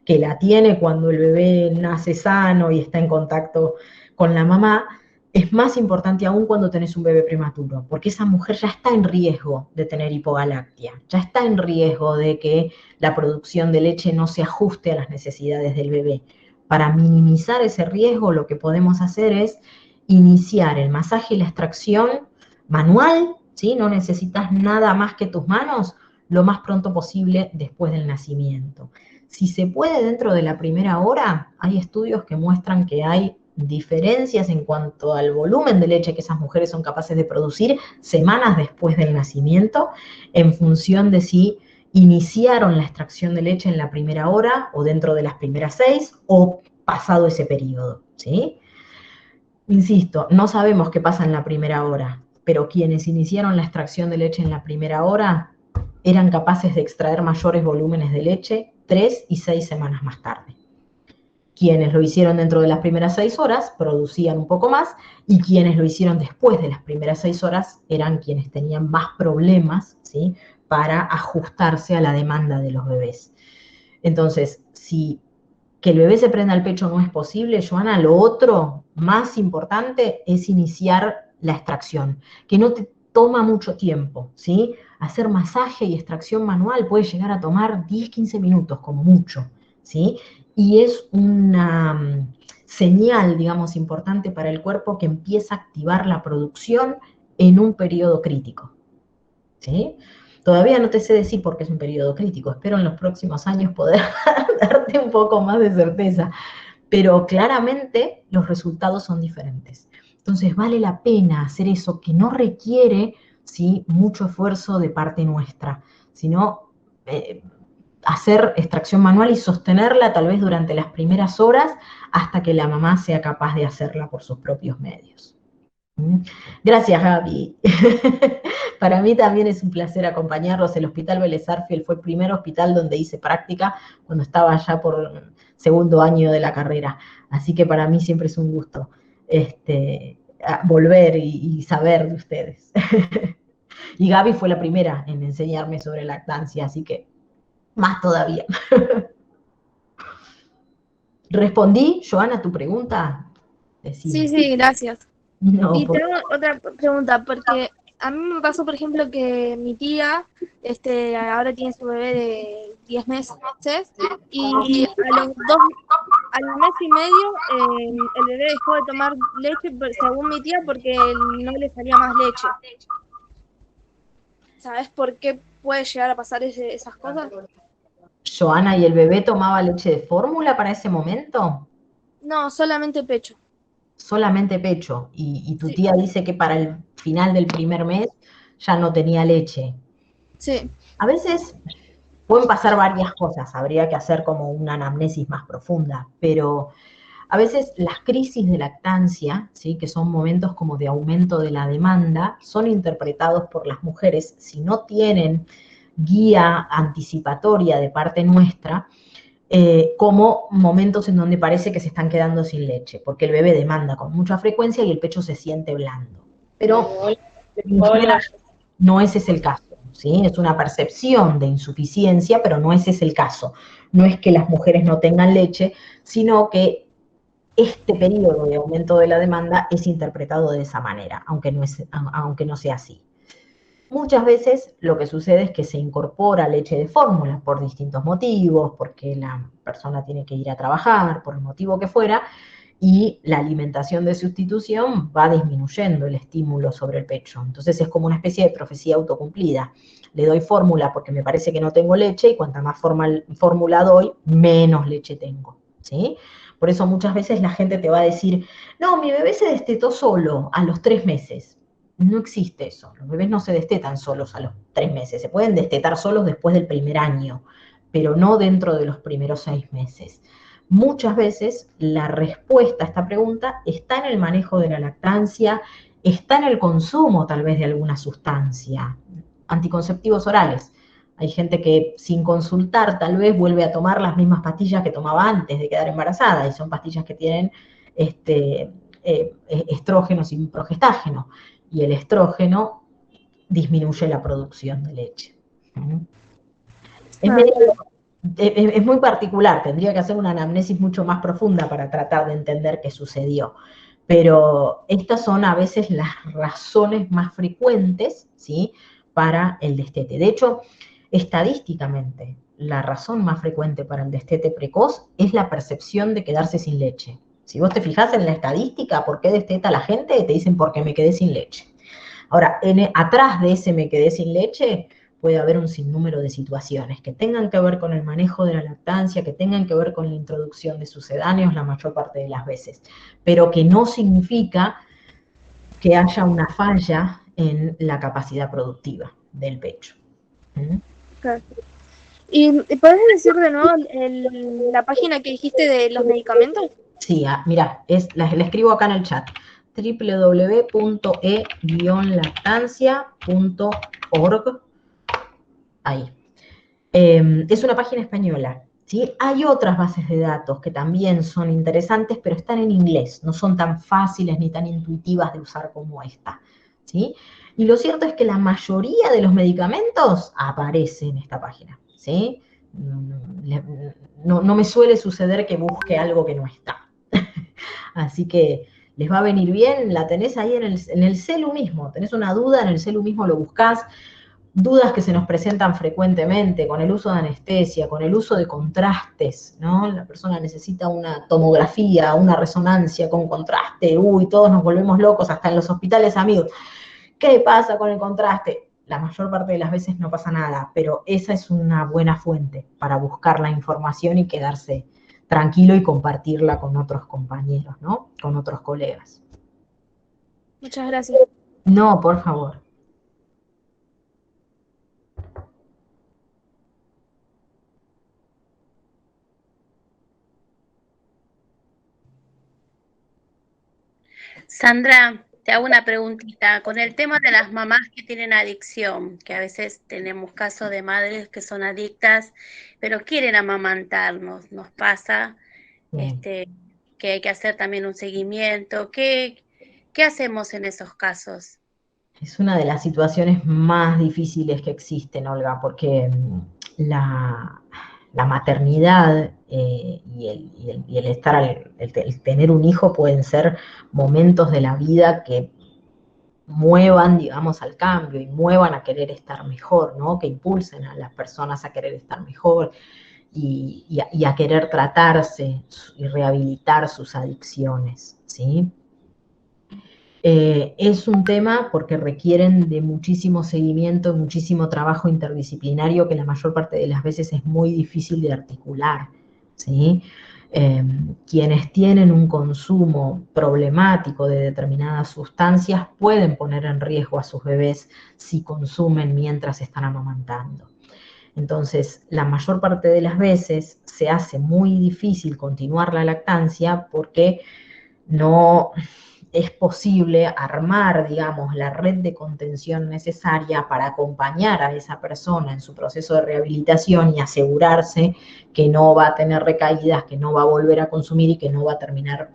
que la tiene cuando el bebé nace sano y está en contacto con la mamá, es más importante aún cuando tenés un bebé prematuro, porque esa mujer ya está en riesgo de tener hipogalactia, ya está en riesgo de que la producción de leche no se ajuste a las necesidades del bebé. Para minimizar ese riesgo, lo que podemos hacer es iniciar el masaje y la extracción manual, ¿sí? No necesitas nada más que tus manos, lo más pronto posible después del nacimiento. Si se puede dentro de la primera hora, hay estudios que muestran que hay diferencias en cuanto al volumen de leche que esas mujeres son capaces de producir semanas después del nacimiento, en función de si iniciaron la extracción de leche en la primera hora o dentro de las primeras 6 o pasado ese periodo, ¿sí? Insisto, no sabemos qué pasa en la primera hora, pero quienes iniciaron la extracción de leche en la primera hora eran capaces de extraer mayores volúmenes de leche 3 y 6 semanas más tarde. Quienes lo hicieron dentro de las primeras 6 horas producían un poco más, y quienes lo hicieron después de las primeras 6 horas eran quienes tenían más problemas, ¿sí? Para ajustarse a la demanda de los bebés. Entonces, si que el bebé se prenda al pecho no es posible, Joana, lo otro más importante es iniciar la extracción, que no te toma mucho tiempo, ¿sí? Hacer masaje y extracción manual puede llegar a tomar 10-15 minutos como mucho, ¿sí? Y es una señal, digamos, importante para el cuerpo que empieza a activar la producción en un periodo crítico, ¿sí? Todavía no te sé decir por qué es un periodo crítico, espero en los próximos años poder darte un poco más de certeza, pero claramente los resultados son diferentes. Entonces vale la pena hacer eso que no requiere, ¿sí? Mucho esfuerzo de parte nuestra, sino hacer extracción manual y sostenerla tal vez durante las primeras horas hasta que la mamá sea capaz de hacerla por sus propios medios. Gracias, Gaby. Para mí también es un placer acompañarlos. El Hospital Vélez Arfiel fue el primer hospital donde hice práctica cuando estaba ya por segundo año de la carrera. Así que para mí siempre es un gusto volver y saber de ustedes. Y Gaby fue la primera en enseñarme sobre lactancia, así que más todavía. ¿Respondí, Joana, a tu pregunta? Decime. Sí, gracias. No, Y tengo otra pregunta, porque a mí me pasó, por ejemplo, que mi tía ahora tiene su bebé de 10 meses y al mes y medio el bebé dejó de tomar leche, según mi tía, porque no le salía más leche. ¿Sabes por qué puede llegar a pasar esas cosas? Joana, ¿y el bebé tomaba leche de fórmula para ese momento? No, solamente pecho. Solamente pecho. Y tu Sí, tía dice que para el final del primer mes ya no tenía leche. sí. A veces pueden pasar varias cosas, habría que hacer como una anamnesis más profunda, pero a veces las crisis de lactancia, ¿sí? Que son momentos como de aumento de la demanda, son interpretados por las mujeres, si no tienen guía anticipatoria de parte nuestra, como momentos en donde parece que se están quedando sin leche, porque el bebé demanda con mucha frecuencia y el pecho se siente blando. Pero en general no ese es el caso, ¿sí? Es una percepción de insuficiencia, pero no ese es el caso. No es que las mujeres no tengan leche, sino que este periodo de aumento de la demanda es interpretado de esa manera, aunque no sea así. Muchas veces lo que sucede es que se incorpora leche de fórmula por distintos motivos, porque la persona tiene que ir a trabajar, por el motivo que fuera, y la alimentación de sustitución va disminuyendo el estímulo sobre el pecho. Entonces es como una especie de profecía autocumplida. Le doy fórmula porque me parece que no tengo leche, y cuanta más fórmula doy, menos leche tengo, ¿sí? Por eso muchas veces la gente te va a decir, no, mi bebé se destetó solo a los 3 meses. No existe eso. Los bebés no se destetan solos a los 3 meses. Se pueden destetar solos después del primer año, pero no dentro de los primeros 6 meses. Muchas veces la respuesta a esta pregunta está en el manejo de la lactancia, está en el consumo tal vez de alguna sustancia, anticonceptivos orales. Hay gente que sin consultar tal vez vuelve a tomar las mismas pastillas que tomaba antes de quedar embarazada, y son pastillas que tienen estrógenos y progestágeno, y el estrógeno disminuye la producción de leche. Es muy particular, tendría que hacer una anamnesis mucho más profunda para tratar de entender qué sucedió. Pero estas son a veces las razones más frecuentes, ¿sí?, para el destete. De hecho, estadísticamente, la razón más frecuente para el destete precoz es la percepción de quedarse sin leche. Si vos te fijás en la estadística, ¿por qué desteta la gente? Te dicen porque me quedé sin leche. Ahora, atrás de ese me quedé sin leche, puede haber un sinnúmero de situaciones que tengan que ver con el manejo de la lactancia, que tengan que ver con la introducción de sucedáneos la mayor parte de las veces, pero que no significa que haya una falla en la capacidad productiva del pecho. Claro. ¿Y podés decir de nuevo la página que dijiste de los medicamentos? Sí, mira, la escribo acá en el chat, www.e-lactancia.org. Ahí. Es una página española, ¿sí? Hay otras bases de datos que también son interesantes, pero están en inglés, no son tan fáciles ni tan intuitivas de usar como esta, ¿sí? Y lo cierto es que la mayoría de los medicamentos aparece en esta página, ¿sí? No me suele suceder que busque algo que no está. Así que les va a venir bien, la tenés ahí en el celu mismo, tenés una duda, en el celu mismo lo buscás. Dudas que se nos presentan frecuentemente con el uso de anestesia, con el uso de contrastes, ¿no? La persona necesita una tomografía, una resonancia con contraste, todos nos volvemos locos, hasta en los hospitales, amigos. ¿Qué pasa con el contraste? La mayor parte de las veces no pasa nada, pero esa es una buena fuente para buscar la información y quedarse tranquilo y compartirla con otros compañeros, ¿no? Con otros colegas. Muchas gracias. No, por favor. Sandra, te hago una preguntita. Con el tema de las mamás que tienen adicción, que a veces tenemos casos de madres que son adictas, pero quieren amamantarnos, nos pasa que hay que hacer también un seguimiento. ¿Qué hacemos en esos casos? Es una de las situaciones más difíciles que existen, Olga, porque la maternidad y el tener un hijo pueden ser momentos de la vida que muevan, digamos, al cambio y muevan a querer estar mejor, ¿no? Que impulsen a las personas a querer estar mejor y a querer tratarse y rehabilitar sus adicciones, ¿sí? Es un tema porque requieren de muchísimo seguimiento, muchísimo trabajo interdisciplinario que la mayor parte de las veces es muy difícil de articular, ¿sí? Quienes tienen un consumo problemático de determinadas sustancias pueden poner en riesgo a sus bebés si consumen mientras están amamantando. Entonces, la mayor parte de las veces se hace muy difícil continuar la lactancia porque no... es posible armar, digamos, la red de contención necesaria para acompañar a esa persona en su proceso de rehabilitación y asegurarse que no va a tener recaídas, que no va a volver a consumir y que no va a terminar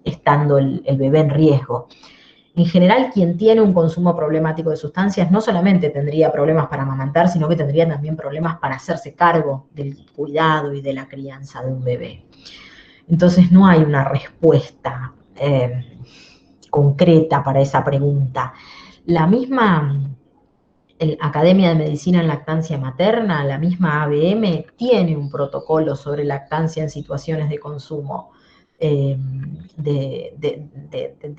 estando el bebé en riesgo. En general, quien tiene un consumo problemático de sustancias no solamente tendría problemas para amamantar, sino que tendría también problemas para hacerse cargo del cuidado y de la crianza de un bebé. Entonces no hay una respuesta concreta para esa pregunta. La misma Academia de Medicina en Lactancia Materna, la misma ABM, tiene un protocolo sobre lactancia en situaciones de consumo de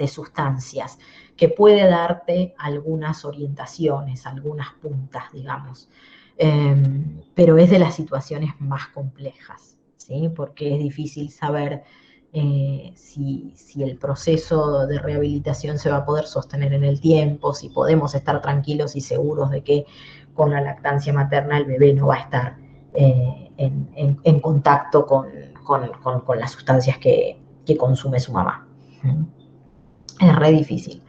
sustancias, que puede darte algunas orientaciones, algunas puntas, digamos, pero es de las situaciones más complejas, ¿sí? Porque es difícil saber si el proceso de rehabilitación se va a poder sostener en el tiempo, si podemos estar tranquilos y seguros de que con la lactancia materna el bebé no va a estar en contacto con las sustancias que consume su mamá. Es re difícil.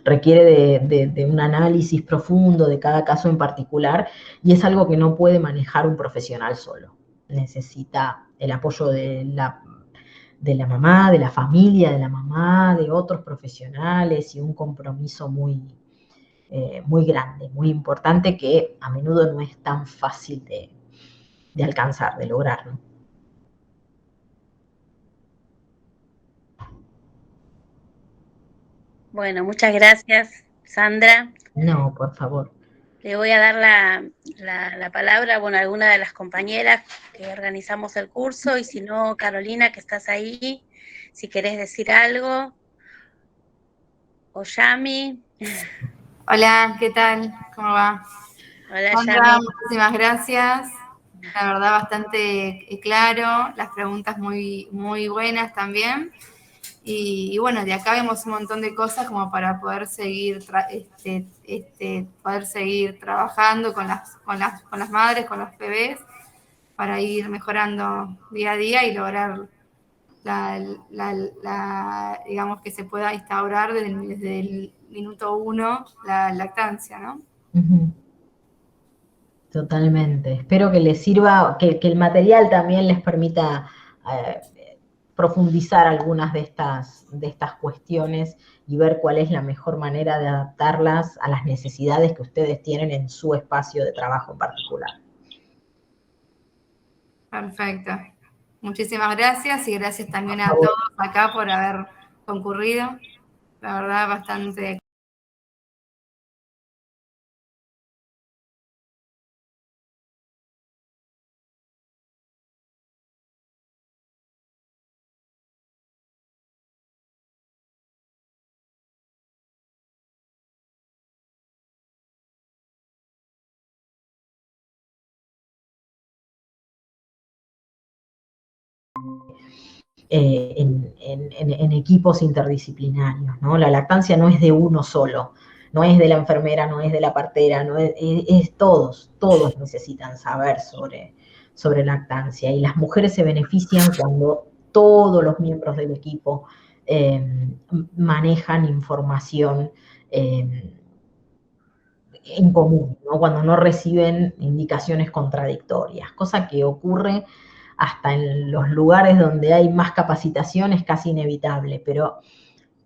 Requiere de un análisis profundo de cada caso en particular y es algo que no puede manejar un profesional solo. Necesita el apoyo de la mamá, de la familia de la mamá, de otros profesionales y un compromiso muy grande, muy importante, que a menudo no es tan fácil de alcanzar, de lograrlo. Bueno, muchas gracias, Sandra. No, por favor. Le voy a dar la palabra a alguna de las compañeras que organizamos el curso, y si no, Carolina, que estás ahí, si querés decir algo, o Yami. Hola, ¿qué tal? ¿Cómo va? Hola, Sandra, Yami. muchísimas gracias. La verdad, bastante claro, las preguntas muy, muy buenas también. Y bueno, de acá vemos un montón de cosas como para poder seguir, poder seguir trabajando con las madres, con los bebés, para ir mejorando día a día y lograr digamos, que se pueda instaurar desde el minuto 1 la lactancia, ¿no? Uh-huh. Totalmente. Espero que les sirva, que el material también les permita profundizar algunas de estas cuestiones y ver cuál es la mejor manera de adaptarlas a las necesidades que ustedes tienen en su espacio de trabajo en particular. Perfecto. Muchísimas gracias y gracias también a todos acá por haber concurrido. La verdad, bastante. En equipos interdisciplinarios, ¿no? La lactancia no es de uno solo, no es de la enfermera, no es de la partera, no es todos necesitan saber sobre lactancia, y las mujeres se benefician cuando todos los miembros del equipo manejan información en común, ¿no? Cuando no reciben indicaciones contradictorias, cosa que ocurre hasta en los lugares donde hay más capacitación, es casi inevitable, pero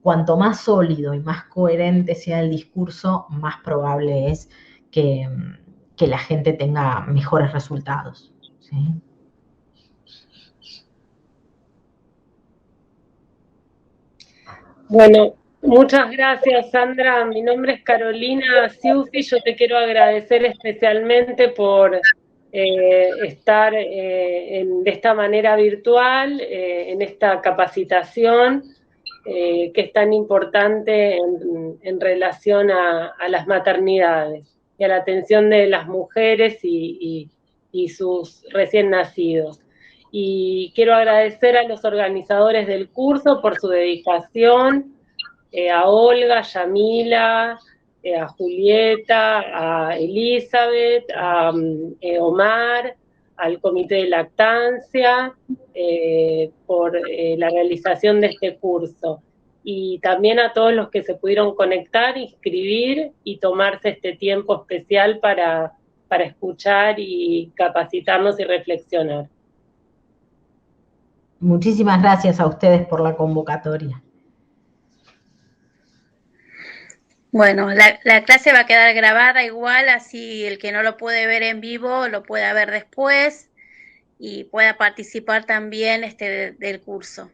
cuanto más sólido y más coherente sea el discurso, más probable es que la gente tenga mejores resultados, ¿sí? Bueno, muchas gracias, Sandra. Mi nombre es Carolina Siufi. Yo te quiero agradecer especialmente por estar de esta manera virtual, en esta capacitación que es tan importante en relación a las maternidades y a la atención de las mujeres y sus recién nacidos. Y quiero agradecer a los organizadores del curso por su dedicación, a Olga, a Yamila, a Julieta, a Elizabeth, a Omar, al Comité de Lactancia, por la realización de este curso. y también a todos los que se pudieron conectar, inscribir y tomarse este tiempo especial para escuchar y capacitarnos y reflexionar. Muchísimas gracias a ustedes por la convocatoria. Bueno, la clase va a quedar grabada igual, así el que no lo puede ver en vivo lo pueda ver después y pueda participar también del curso.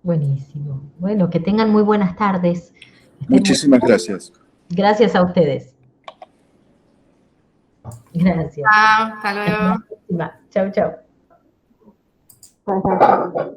Buenísimo. Bueno, que tengan muy buenas tardes. Muchísimas gracias. Gracias a ustedes. Gracias. Chao, hasta luego. Hasta la próxima. Chau, chau.